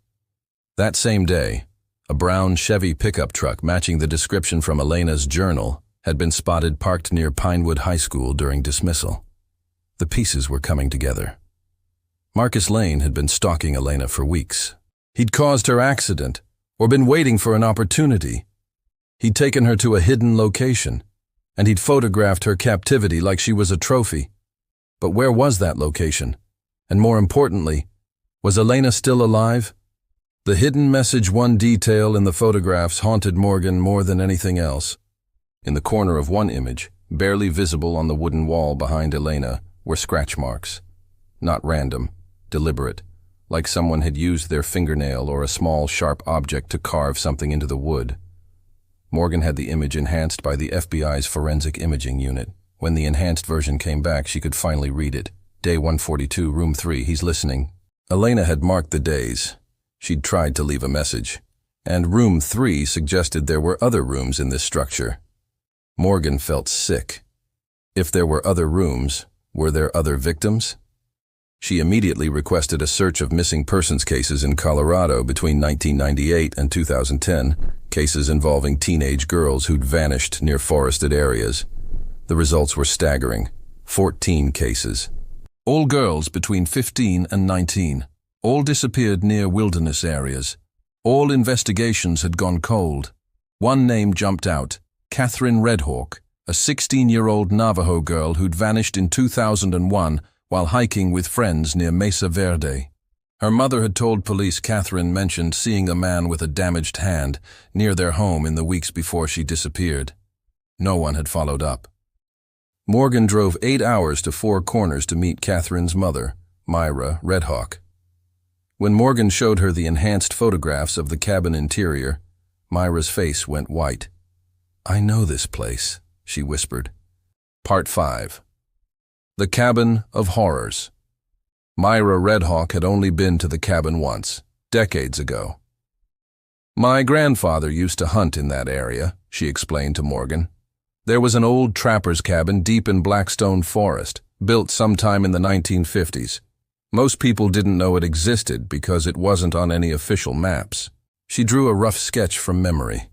That same day, a brown Chevy pickup truck matching the description from Elena's journal had been spotted parked near Pinewood High School during dismissal. The pieces were coming together. Marcus Lane had been stalking Elena for weeks. He'd caused her accident, or been waiting for an opportunity. He'd taken her to a hidden location, and he'd photographed her captivity like she was a trophy. But where was that location? And more importantly, was Elena still alive? The hidden message, one detail in the photographs, haunted Morgan more than anything else. In the corner of one image, barely visible on the wooden wall behind Elena, were scratch marks. Not random, deliberate, like someone had used their fingernail or a small, sharp object to carve something into the wood. Morgan had the image enhanced by the FBI's forensic imaging unit. When the enhanced version came back, she could finally read it. Day 142, room 3, he's listening. Elena had marked the days. She'd tried to leave a message. And room 3 suggested there were other rooms in this structure. Morgan felt sick. If there were other rooms, were there other victims? She immediately requested a search of missing persons cases in Colorado between 1998 and 2010, cases involving teenage girls who'd vanished near forested areas. The results were staggering. 14 cases. All girls between 15 and 19. All disappeared near wilderness areas. All investigations had gone cold. One name jumped out, Catherine Redhawk, a 16-year-old Navajo girl who'd vanished in 2001 while hiking with friends near Mesa Verde. Her mother had told police Catherine mentioned seeing a man with a damaged hand near their home in the weeks before she disappeared. No one had followed up. Morgan drove 8 hours to Four Corners to meet Catherine's mother, Myra Redhawk. When Morgan showed her the enhanced photographs of the cabin interior, Myra's face went white. "I know this place," she whispered. Part 5. The Cabin of Horrors. Myra Redhawk had only been to the cabin once, decades ago. "My grandfather used to hunt in that area," she explained to Morgan. "There was an old trapper's cabin deep in Blackstone Forest, built sometime in the 1950s. Most people didn't know it existed because it wasn't on any official maps." She drew a rough sketch from memory.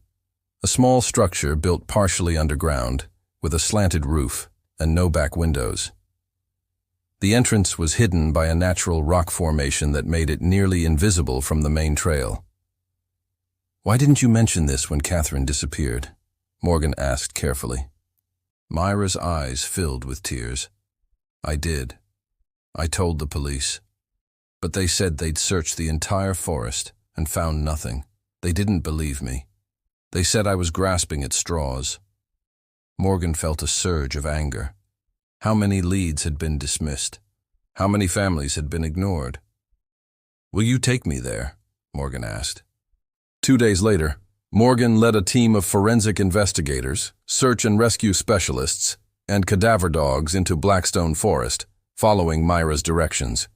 A small structure built partially underground, with a slanted roof and no back windows. The entrance was hidden by a natural rock formation that made it nearly invisible from the main trail. "Why didn't you mention this when Catherine disappeared?" Morgan asked carefully. Myra's eyes filled with tears. "I did. I told the police. But they said they'd searched the entire forest and found nothing. They didn't believe me. They said I was grasping at straws." Morgan felt a surge of anger. How many leads had been dismissed? How many families had been ignored? "Will you take me there?" Morgan asked. 2 days later, Morgan led a team of forensic investigators, search and rescue specialists, and cadaver dogs into Blackstone Forest, following Myra's directions.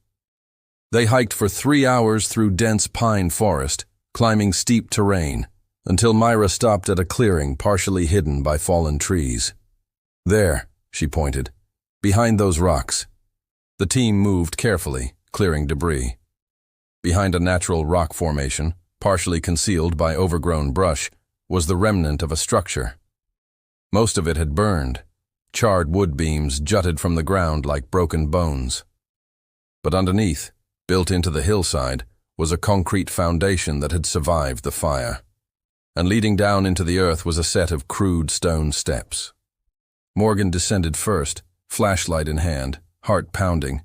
They hiked for 3 hours through dense pine forest, climbing steep terrain, until Myra stopped at a clearing partially hidden by fallen trees. "There," she pointed, "behind those rocks." The team moved carefully, clearing debris. Behind a natural rock formation, partially concealed by overgrown brush, was the remnant of a structure. Most of it had burned. Charred wood beams jutted from the ground like broken bones. But underneath, built into the hillside, was a concrete foundation that had survived the fire. And leading down into the earth was a set of crude stone steps. Morgan descended first, flashlight in hand, heart pounding.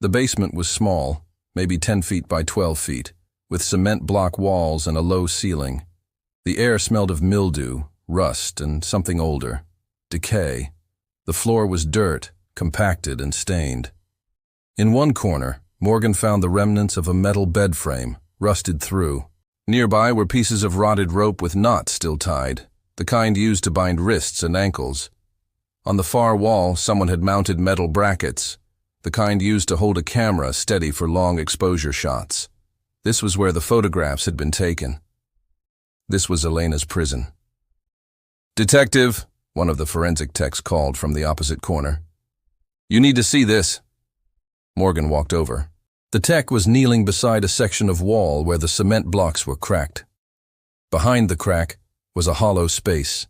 The basement was small, maybe 10 feet by 12 feet, with cement block walls and a low ceiling. The air smelled of mildew, rust, and something older, decay. The floor was dirt, compacted and stained. In one corner, Morgan found the remnants of a metal bed frame, rusted through. Nearby were pieces of rotted rope with knots still tied, the kind used to bind wrists and ankles. On the far wall, someone had mounted metal brackets, the kind used to hold a camera steady for long exposure shots. This was where the photographs had been taken. This was Elena's prison. "Detective," one of the forensic techs called from the opposite corner. "You need to see this." Morgan walked over. The tech was kneeling beside a section of wall where the cement blocks were cracked. Behind the crack was a hollow space,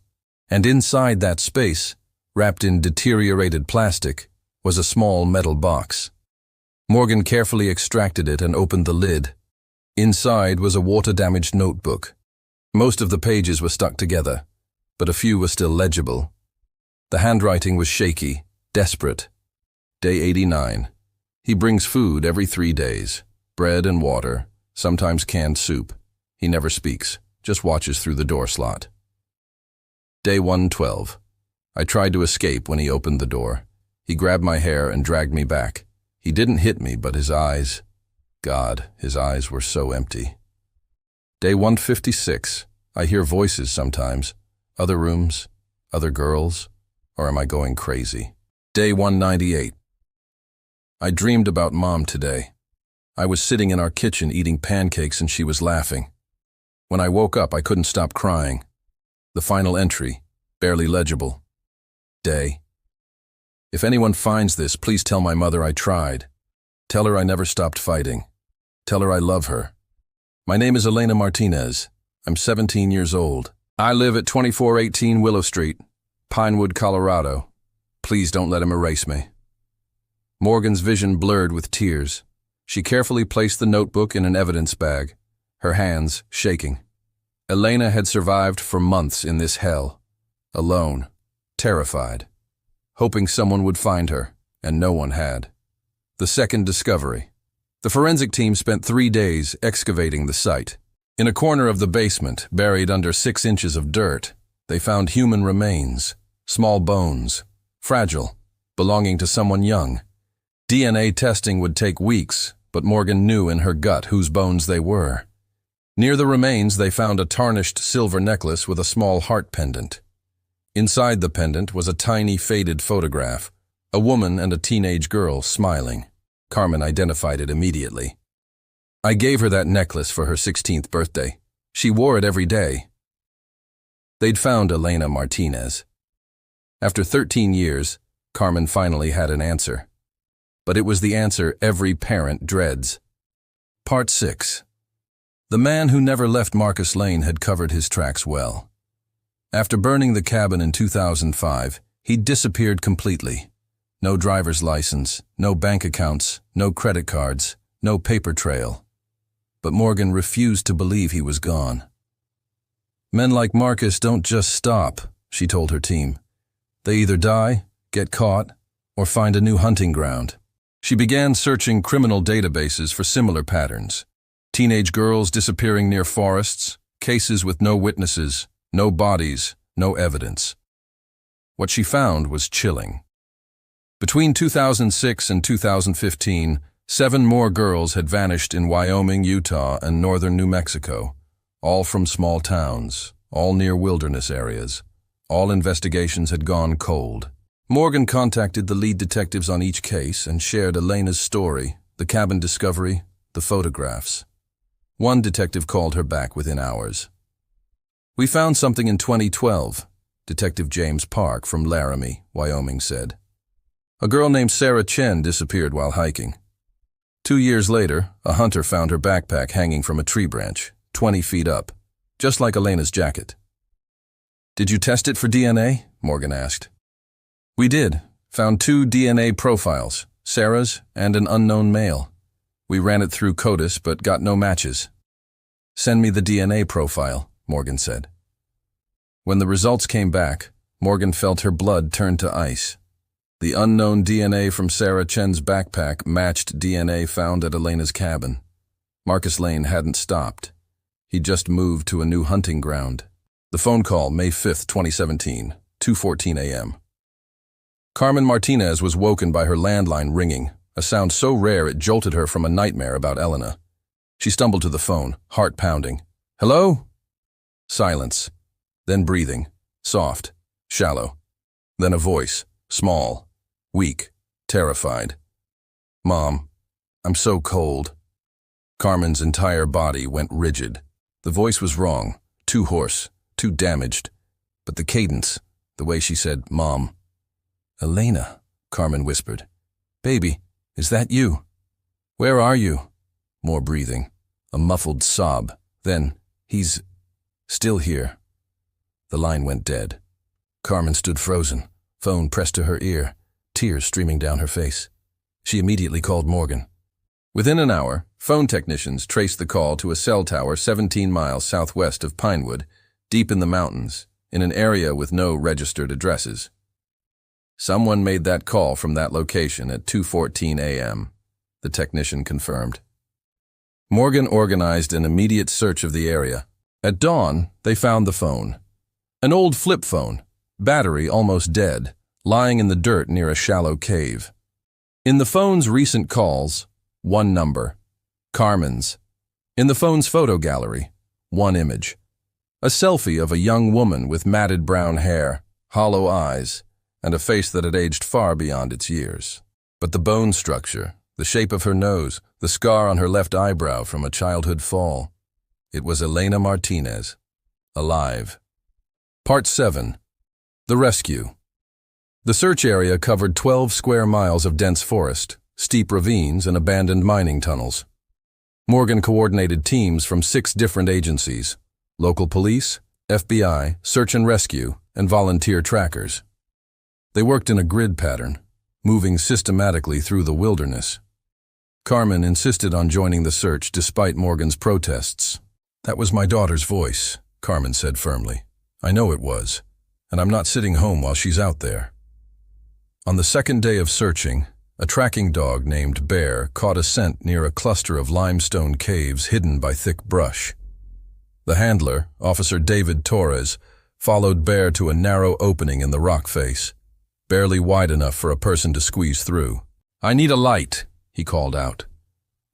and inside that space, wrapped in deteriorated plastic, was a small metal box. Morgan carefully extracted it and opened the lid. Inside was a water-damaged notebook. Most of the pages were stuck together, but a few were still legible. The handwriting was shaky, desperate. Day 89. He brings food every 3 days, bread and water, sometimes canned soup. He never speaks, just watches through the door slot. Day 112. I tried to escape when he opened the door. He grabbed my hair and dragged me back. He didn't hit me, but his eyes... God, his eyes were so empty. Day 156. I hear voices sometimes. Other rooms, other girls, or am I going crazy? Day 198. I dreamed about Mom today. I was sitting in our kitchen eating pancakes and she was laughing. When I woke up, I couldn't stop crying. The final entry, barely legible. Day. If anyone finds this, please tell my mother I tried. Tell her I never stopped fighting. Tell her I love her. My name is Elena Martinez. I'm 17 years old. I live at 2418 Willow Street, Pinewood, Colorado. Please don't let him erase me. Morgan's vision blurred with tears. She carefully placed the notebook in an evidence bag, her hands shaking. Elena had survived for months in this hell, alone, terrified, hoping someone would find her, and no one had. The second discovery. The forensic team spent 3 days excavating the site. In a corner of the basement, buried under 6 inches of dirt, they found human remains, small bones, fragile, belonging to someone young. DNA testing would take weeks, but Morgan knew in her gut whose bones they were. Near the remains, they found a tarnished silver necklace with a small heart pendant. Inside the pendant was a tiny faded photograph, a woman and a teenage girl smiling. Carmen identified it immediately. I gave her that necklace for her 16th birthday. She wore it every day. They'd found Elena Martinez. After 13 years, Carmen finally had an answer. But it was the answer every parent dreads. Part 6. The man who never left Marcus Lane had covered his tracks well. After burning the cabin in 2005, he'd disappeared completely. No driver's license, no bank accounts, no credit cards, no paper trail. But Morgan refused to believe he was gone. Men like Marcus don't just stop, she told her team. They either die, get caught, or find a new hunting ground. She began searching criminal databases for similar patterns. Teenage girls disappearing near forests, cases with no witnesses, no bodies, no evidence. What she found was chilling. Between 2006 and 2015, 7 more girls had vanished in Wyoming, Utah, and northern New Mexico, all from small towns, all near wilderness areas. All investigations had gone cold. Morgan contacted the lead detectives on each case and shared Elena's story, the cabin discovery, the photographs. One detective called her back within hours. We found something in 2012, Detective James Park from Laramie, Wyoming said. A girl named Sarah Chen disappeared while hiking. 2 years later, a hunter found her backpack hanging from a tree branch, 20 feet up, just like Elena's jacket. Did you test it for DNA? Morgan asked. We did. Found 2 DNA profiles, Sarah's and an unknown male. We ran it through CODIS but got no matches. Send me the DNA profile, Morgan said. When the results came back, Morgan felt her blood turn to ice. The unknown DNA from Sarah Chen's backpack matched DNA found at Elena's cabin. Marcus Lane hadn't stopped. He'd just moved to a new hunting ground. The phone call, May 5, 2017, 2:14 a.m. Carmen Martinez was woken by her landline ringing, a sound so rare it jolted her from a nightmare about Elena. She stumbled to the phone, heart pounding. Hello? Silence. Then breathing, soft, shallow. Then a voice, small, weak, terrified. Mom, I'm so cold. Carmen's entire body went rigid. The voice was wrong, too hoarse, too damaged. But the cadence, the way she said, Mom. Elena, Carmen whispered. Baby, is that you? Where are you? More breathing, a muffled sob. Then, he's still here. The line went dead. Carmen stood frozen, phone pressed to her ear, tears streaming down her face. She immediately called Morgan. Within an hour, phone technicians traced the call to a cell tower 17 miles southwest of Pinewood, deep in the mountains, in an area with no registered addresses. Someone made that call from that location at 2:14 a.m., the technician confirmed. Morgan organized an immediate search of the area. At dawn, they found the phone. An old flip phone, battery almost dead, lying in the dirt near a shallow cave. In the phone's recent calls, one number, Carmen's. In the phone's photo gallery, one image. A selfie of a young woman with matted brown hair, hollow eyes, and a face that had aged far beyond its years. But the bone structure, the shape of her nose, the scar on her left eyebrow from a childhood fall. It was Elena Martinez, alive. Part 7. The Rescue. The search area covered 12 square miles of dense forest, steep ravines, and abandoned mining tunnels. Morgan coordinated teams from 6 different agencies: local police, FBI, search and rescue, and volunteer trackers. They worked in a grid pattern, moving systematically through the wilderness. Carmen insisted on joining the search despite Morgan's protests. "That was my daughter's voice," Carmen said firmly. "I know it was, and I'm not sitting home while she's out there." On the second day of searching, a tracking dog named Bear caught a scent near a cluster of limestone caves hidden by thick brush. The handler, Officer David Torres, followed Bear to a narrow opening in the rock face, barely wide enough for a person to squeeze through. "I need a light," he called out.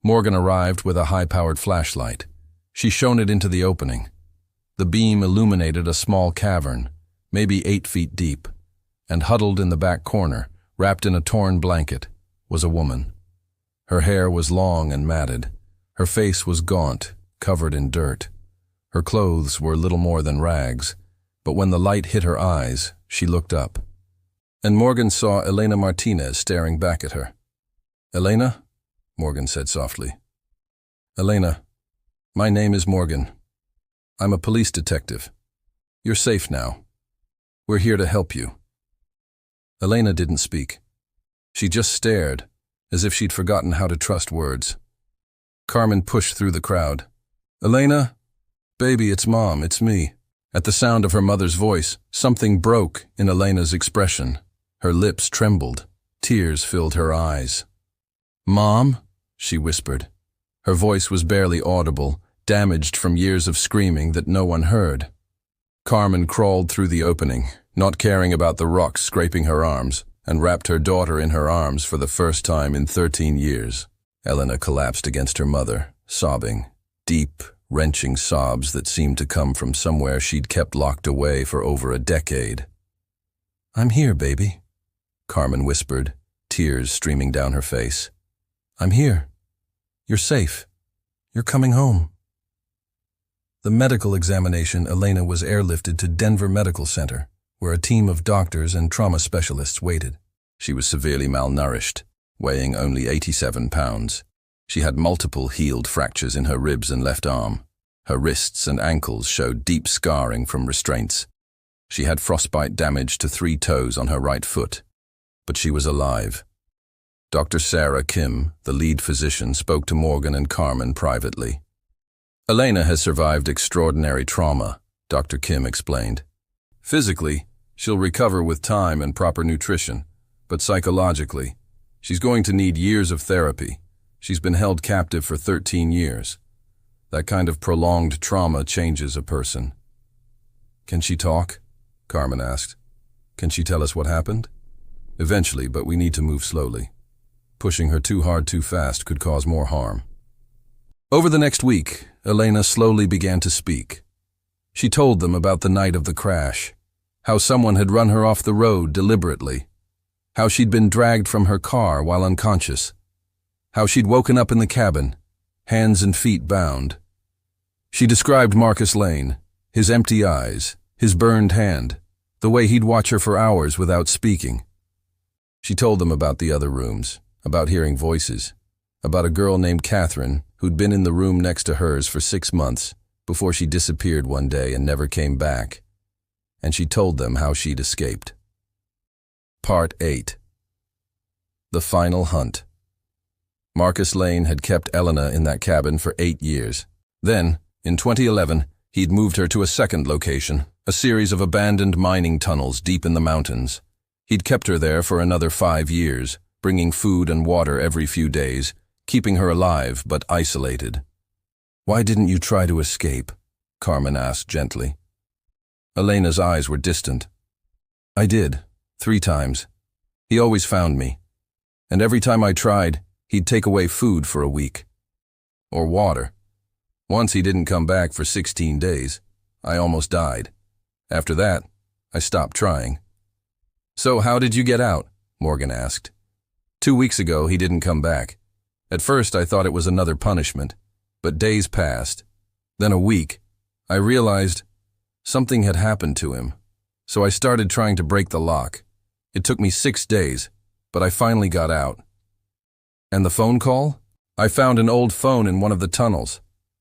Morgan arrived with a high-powered flashlight. She shone it into the opening. The beam illuminated a small cavern, maybe 8 feet deep, and huddled in the back corner, wrapped in a torn blanket, was a woman. Her hair was long and matted. Her face was gaunt, covered in dirt. Her clothes were little more than rags, but when the light hit her eyes, she looked up. And Morgan saw Elena Martinez staring back at her. "Elena?" Morgan said softly. "Elena, my name is Morgan. I'm a police detective. You're safe now. We're here to help you." Elena didn't speak. She just stared, as if she'd forgotten how to trust words. Carmen pushed through the crowd. "Elena? Baby, it's Mom, it's me." At the sound of her mother's voice, something broke in Elena's expression. Her lips trembled. Tears filled her eyes. "Mom?" she whispered. Her voice was barely audible, damaged from years of screaming that no one heard. Carmen crawled through the opening, not caring about the rocks scraping her arms, and wrapped her daughter in her arms for the first time in 13 years. Elena collapsed against her mother, sobbing, deep, wrenching sobs that seemed to come from somewhere she'd kept locked away for over a decade. "I'm here, baby," Carmen whispered, tears streaming down her face. "I'm here. You're safe. You're coming home." The medical examination, Elena was airlifted to Denver Medical Center, where a team of doctors and trauma specialists waited. She was severely malnourished, weighing only 87 pounds. She had multiple healed fractures in her ribs and left arm. Her wrists and ankles showed deep scarring from restraints. She had frostbite damage to 3 toes on her right foot. But she was alive. Dr. Sarah Kim, the lead physician, spoke to Morgan and Carmen privately. "Elena has survived extraordinary trauma," Dr. Kim explained. "Physically, she'll recover with time and proper nutrition, but psychologically, she's going to need years of therapy. She's been held captive for 13 years. That kind of prolonged trauma changes a person." "Can she talk?" Carmen asked. "Can she tell us what happened?" "Eventually, but we need to move slowly. Pushing her too hard too fast could cause more harm." Over the next week, Elena slowly began to speak. She told them about the night of the crash, how someone had run her off the road deliberately, how she'd been dragged from her car while unconscious, how she'd woken up in the cabin, hands and feet bound. She described Marcus Lane, his empty eyes, his burned hand, the way he'd watch her for hours without speaking. She told them about the other rooms, about hearing voices, about a girl named Catherine who'd been in the room next to hers for 6 months before she disappeared one day and never came back. And she told them how she'd escaped. Part 8. The Final Hunt. Marcus Lane had kept Elena in that cabin for 8 years. Then, in 2011, he'd moved her to a second location, a series of abandoned mining tunnels deep in the mountains. He'd kept her there for another 5 years, bringing food and water every few days, keeping her alive but isolated. Why didn't you try to escape? Carmen asked gently. Elena's eyes were distant. I did, 3 times. He always found me. And every time I tried, he'd take away food for a week. Or water. Once he didn't come back for 16 days. I almost died. After that, I stopped trying. So how did you get out? Morgan asked. 2 weeks ago, he didn't come back. At first, I thought it was another punishment. But days passed. Then a week. I realized something had happened to him. So I started trying to break the lock. It took me 6 days, but I finally got out. And the phone call? I found an old phone in one of the tunnels.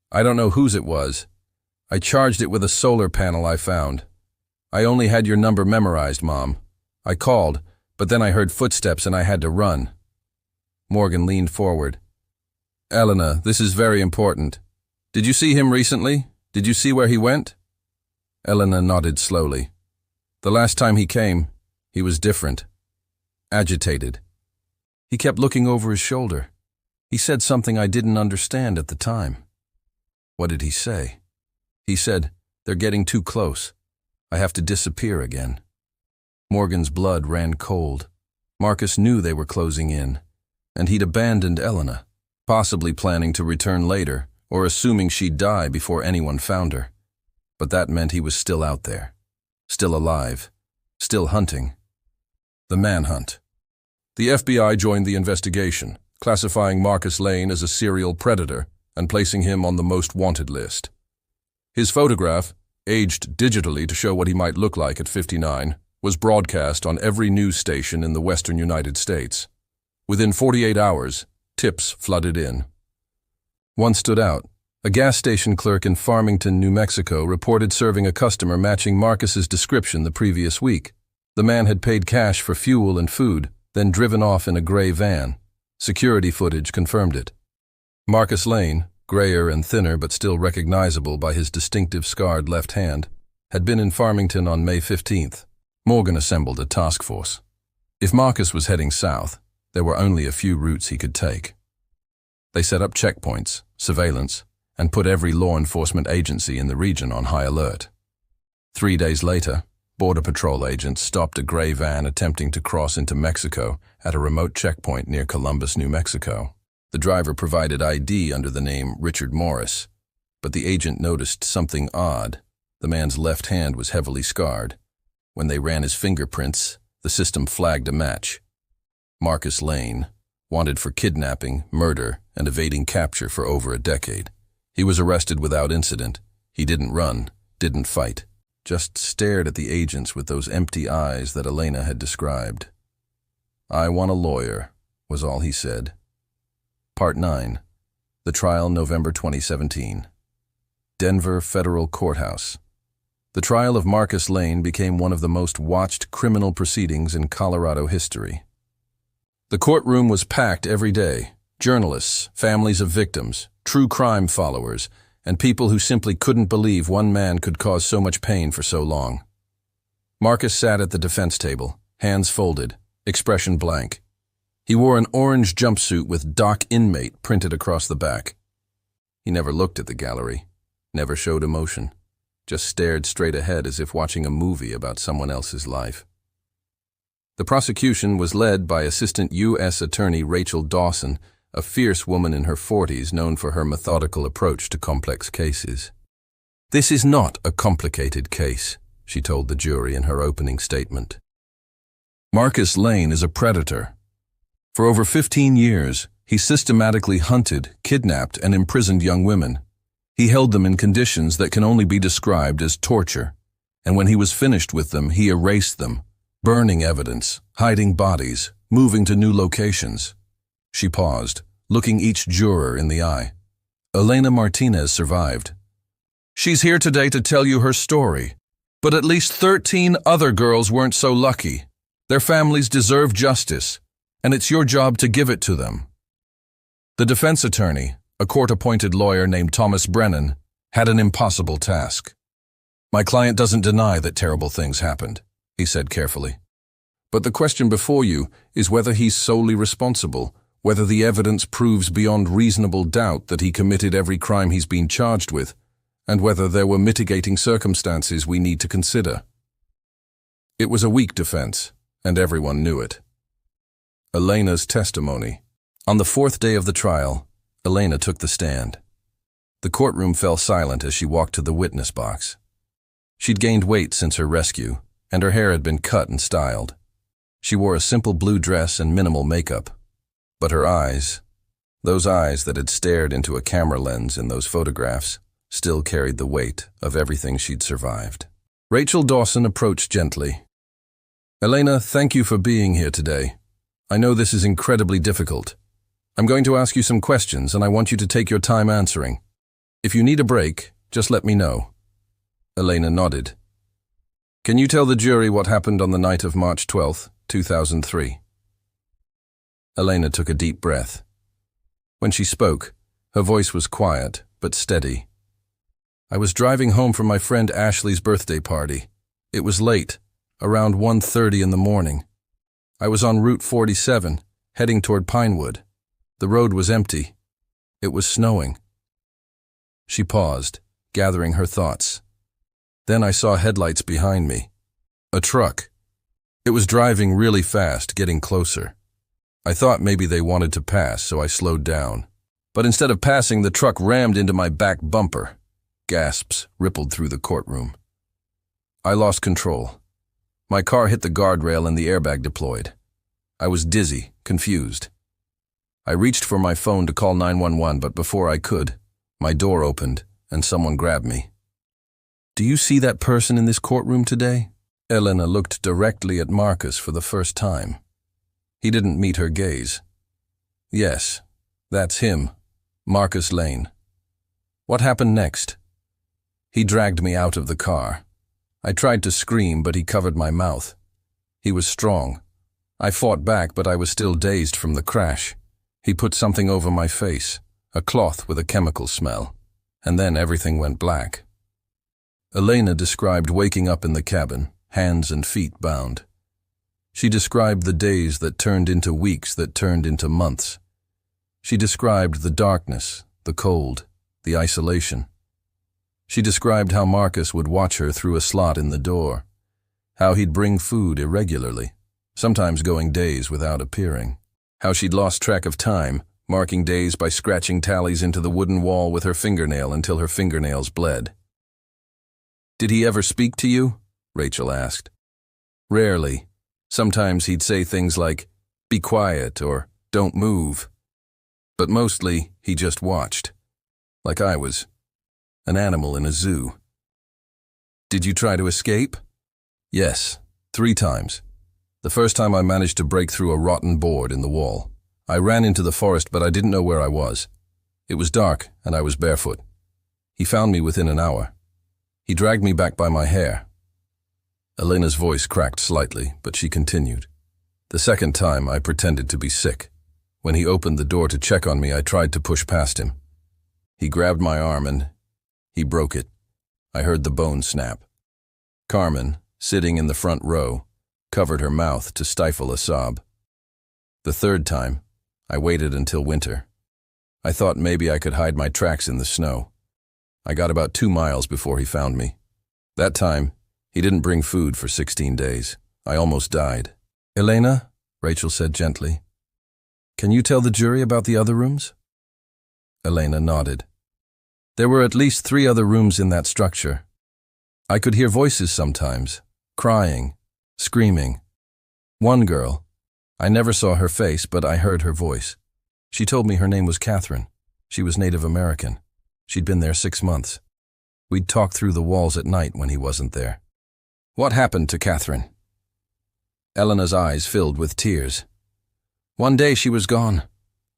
I don't know whose it was. I charged it with a solar panel I found. I only had your number memorized, Mom. I called, but then I heard footsteps and I had to run. Morgan leaned forward. Elena, this is very important. Did you see him recently? Did you see where he went? Elena nodded slowly. The last time he came, he was different. Agitated. He kept looking over his shoulder. He said something I didn't understand at the time. What did he say? He said, "They're getting too close. I have to disappear again." Morgan's blood ran cold. Marcus knew they were closing in, and he'd abandoned Elena, possibly planning to return later or assuming she'd die before anyone found her. But that meant he was still out there, still alive, still hunting. The manhunt. The FBI joined the investigation, classifying Marcus Lane as a serial predator and placing him on the most wanted list. His photograph, aged digitally to show what he might look like at 59, was broadcast on every news station in the western United States. Within 48 hours, tips flooded in. One stood out. A gas station clerk in Farmington, New Mexico, reported serving a customer matching Marcus's description the previous week. The man had paid cash for fuel and food, then driven off in a gray van. Security footage confirmed it. Marcus Lane, grayer and thinner but still recognizable by his distinctive scarred left hand, had been in Farmington on May 15th. Morgan assembled a task force. If Marcus was heading south, there were only a few routes he could take. They set up checkpoints, surveillance, and put every law enforcement agency in the region on high alert. 3 days later, Border Patrol agents stopped a gray van attempting to cross into Mexico at a remote checkpoint near Columbus, New Mexico. The driver provided ID under the name Richard Morris, but the agent noticed something odd. The man's left hand was heavily scarred. When they ran his fingerprints, the system flagged a match. Marcus Lane, wanted for kidnapping, murder, and evading capture for over a decade. He was arrested without incident. He didn't run, didn't fight, just stared at the agents with those empty eyes that Elena had described. "I want a lawyer," was all he said. Part 9. The trial, November 2017. Denver Federal Courthouse. The trial of Marcus Lane became one of the most watched criminal proceedings in Colorado history. The courtroom was packed every day. Journalists, families of victims, true crime followers, and people who simply couldn't believe one man could cause so much pain for so long. Marcus sat at the defense table, hands folded, expression blank. He wore an orange jumpsuit with "Doc Inmate" printed across the back. He never looked at the gallery, never showed emotion, just stared straight ahead as if watching a movie about someone else's life. The prosecution was led by Assistant U.S. Attorney Rachel Dawson, a fierce woman in her 40s known for her methodical approach to complex cases. "This is not a complicated case," she told the jury in her opening statement. "Marcus Lane is a predator. For over 15 years, he systematically hunted, kidnapped, and imprisoned young women. He held them in conditions that can only be described as torture, and when he was finished with them, he erased them, burning evidence, hiding bodies, moving to new locations." She paused, looking each juror in the eye. Elena Martinez survived. "She's here today to tell you her story, but at least 13 other girls weren't so lucky. Their families deserve justice, and it's your job to give it to them." The defense attorney, a court-appointed lawyer named Thomas Brennan, had an impossible task. "My client doesn't deny that terrible things happened," he said carefully. "But the question before you is whether he's solely responsible whether the evidence proves beyond reasonable doubt that he committed every crime he's been charged with, and whether there were mitigating circumstances we need to consider. It was a weak defense, and everyone knew it. Elena's testimony. On the fourth day of the trial, Elena took the stand. The courtroom fell silent as she walked to the witness box. She'd gained weight since her rescue, and her hair had been cut and styled. She wore a simple blue dress and minimal makeup. But her eyes, those eyes that had stared into a camera lens in those photographs, still carried the weight of everything she'd survived. Rachel Dawson approached gently. "Elena, thank you for being here today. I know this is incredibly difficult. I'm going to ask you some questions, and I want you to take your time answering. If you need a break, just let me know." Elena nodded. "Can you tell the jury what happened on the night of March 12th, 2003? Elena took a deep breath. When she spoke, her voice was quiet but steady. "I was driving home from my friend Ashley's birthday party. It was late, around 1:30 in the morning. I was on Route 47, heading toward Pinewood. The road was empty. It was snowing." She paused, gathering her thoughts. Then I saw headlights behind me. A truck. It was driving really fast, getting closer. I thought maybe they wanted to pass, so I slowed down. But instead of passing, the truck rammed into my back bumper. Gasps rippled through the courtroom. I lost control. My car hit the guardrail and the airbag deployed. I was dizzy, confused. I reached for my phone to call 911, but before I could, my door opened and someone grabbed me. "Do you see that person in this courtroom today?" Elena looked directly at Marcus for the first time. He didn't meet her gaze. "Yes, that's him, Marcus Lane." "What happened next?" "He dragged me out of the car. I tried to scream, but he covered my mouth. He was strong. I fought back, but I was still dazed from the crash. He put something over my face, a cloth with a chemical smell, and then everything went black." Elena described waking up in the cabin, hands and feet bound. She described the days that turned into weeks that turned into months. She described the darkness, the cold, the isolation. She described how Marcus would watch her through a slot in the door, how he'd bring food irregularly, sometimes going days without appearing, how she'd lost track of time, marking days by scratching tallies into the wooden wall with her fingernail until her fingernails bled. "Did he ever speak to you?" Rachel asked. "Rarely. Sometimes he'd say things like, 'Be quiet,' or 'Don't move.' But mostly, he just watched. Like I was. An animal in a zoo." "Did you try to escape?" "Yes, 3 times. The first time I managed to break through a rotten board in the wall. I ran into the forest, but I didn't know where I was. It was dark, and I was barefoot. He found me within an hour. He dragged me back by my hair." Elena's voice cracked slightly, but she continued. "The second time, I pretended to be sick. When he opened the door to check on me, I tried to push past him. He grabbed my arm and he broke it. I heard the bone snap." Carmen, sitting in the front row, covered her mouth to stifle a sob. "The third time, I waited until winter. I thought maybe I could hide my tracks in the snow. I got about 2 miles before he found me. That time, he didn't bring food for 16 days. I almost died." "Elena," Rachel said gently, "can you tell the jury about the other rooms?" Elena nodded. "There were at least 3 other rooms in that structure. I could hear voices sometimes, crying, screaming. One girl, I never saw her face, but I heard her voice. She told me her name was Catherine. She was Native American. She'd been there 6 months. We'd talk through the walls at night when he wasn't there." "What happened to Catherine?" Elena's eyes filled with tears. "One day she was gone.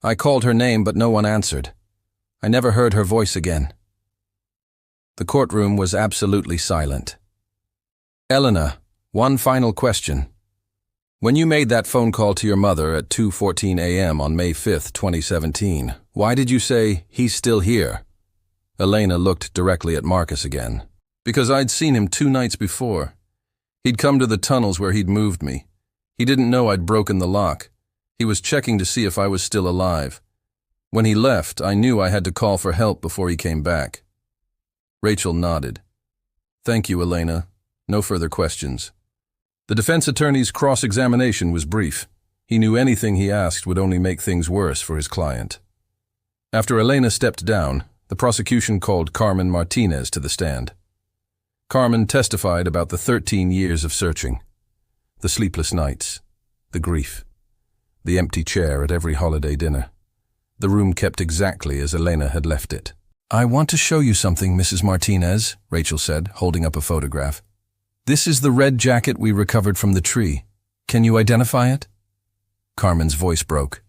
I called her name, but no one answered. I never heard her voice again." The courtroom was absolutely silent. "Elena, one final question. When you made that phone call to your mother at 2:14 a.m. on May 5th, 2017, why did you say, 'He's still here'?" Elena looked directly at Marcus again. "Because I'd seen him 2 nights before. He'd come to the tunnels where he'd moved me. He didn't know I'd broken the lock. He was checking to see if I was still alive. When he left, I knew I had to call for help before he came back. Rachel nodded. Thank you, Elena. No further questions. The defense attorney's cross-examination was brief. He knew anything he asked would only make things worse for his client. After Elena stepped down, the prosecution called Carmen Martinez to the stand. Carmen testified about the 13 years of searching, the sleepless nights, the grief, the empty chair at every holiday dinner, the room kept exactly as Elena had left it. I want to show you something, Mrs. Martinez, Rachel said, holding up a photograph. This is the red jacket we recovered from the tree. Can you identify it? Carmen's voice broke.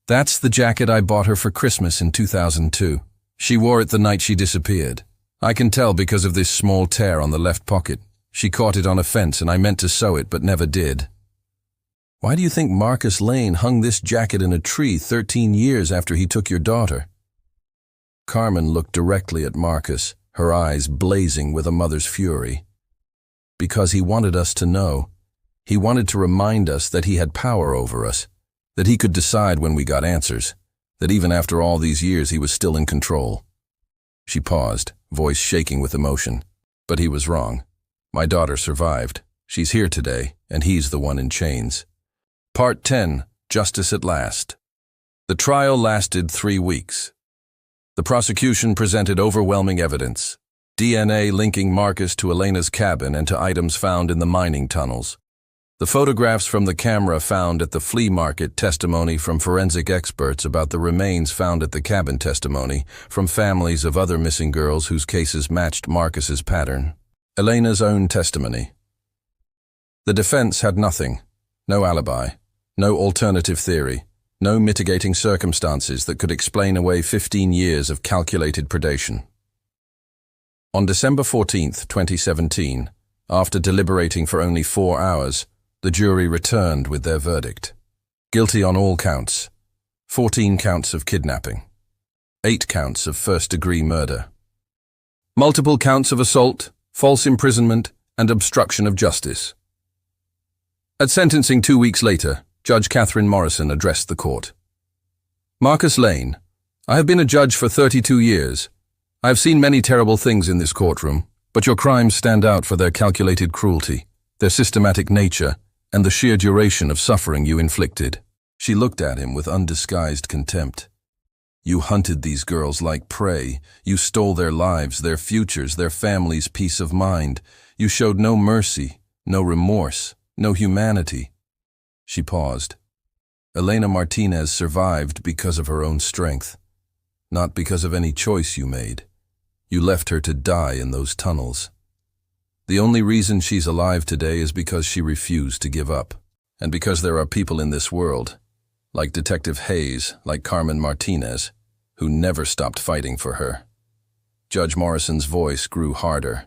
That's the jacket I bought her for Christmas in 2002. She wore it the night she disappeared. I can tell because of this small tear on the left pocket. She caught it on a fence and I meant to sew it but never did. Why do you think Marcus Lane hung this jacket in a tree 13 years after he took your daughter? Carmen looked directly at Marcus, her eyes blazing with a mother's fury. Because he wanted us to know. He wanted to remind us that he had power over us, that he could decide when we got answers, that even after all these years he was still in control. She paused, voice shaking with emotion. But he was wrong. My daughter survived. She's here today, and he's the one in chains. Part 10, Justice at Last. The trial lasted 3 weeks. The prosecution presented overwhelming evidence. DNA linking Marcus to Elena's cabin and to items found in the mining tunnels. The photographs from the camera found at the flea market, testimony from forensic experts about the remains found at the cabin, testimony from families of other missing girls whose cases matched Marcus's pattern. Elena's own testimony. The defense had nothing. No alibi. No alternative theory. No mitigating circumstances that could explain away 15 years of calculated predation. On December 14, 2017, after deliberating for only 4 hours, the jury returned with their verdict. Guilty on all counts. 14 counts of kidnapping. 8 counts of first-degree murder. Multiple counts of assault, false imprisonment, and obstruction of justice. At sentencing 2 weeks later, Judge Catherine Morrison addressed the court. Marcus Lane, I have been a judge for 32 years. I have seen many terrible things in this courtroom, but your crimes stand out for their calculated cruelty, their systematic nature, and the sheer duration of suffering you inflicted. She looked at him with undisguised contempt. You hunted these girls like prey. You stole their lives, their futures, their families' peace of mind. You showed no mercy, no remorse, no humanity. She paused. Elena Martinez survived because of her own strength, not because of any choice you made. You left her to die in those tunnels. The only reason she's alive today is because she refused to give up, and because there are people in this world, like Detective Hayes, like Carmen Martinez, who never stopped fighting for her. Judge Morrison's voice grew harder.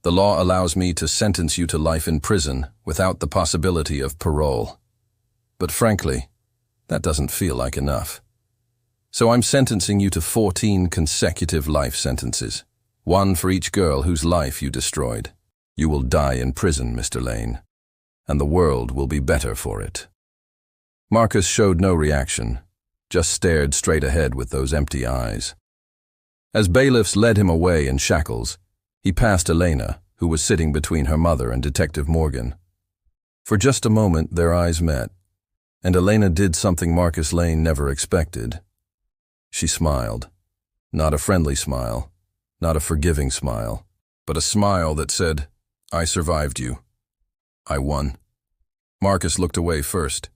The law allows me to sentence you to life in prison without the possibility of parole. But frankly, that doesn't feel like enough. So I'm sentencing you to 14 consecutive life sentences. 1 for each girl whose life you destroyed. You will die in prison, Mr. Lane, and the world will be better for it. Marcus showed no reaction, just stared straight ahead with those empty eyes. As bailiffs led him away in shackles, he passed Elena, who was sitting between her mother and Detective Morgan. For just a moment their eyes met, and Elena did something Marcus Lane never expected. She smiled. Not a friendly smile. Not a forgiving smile, but a smile that said, I survived you. I won. Marcus looked away first.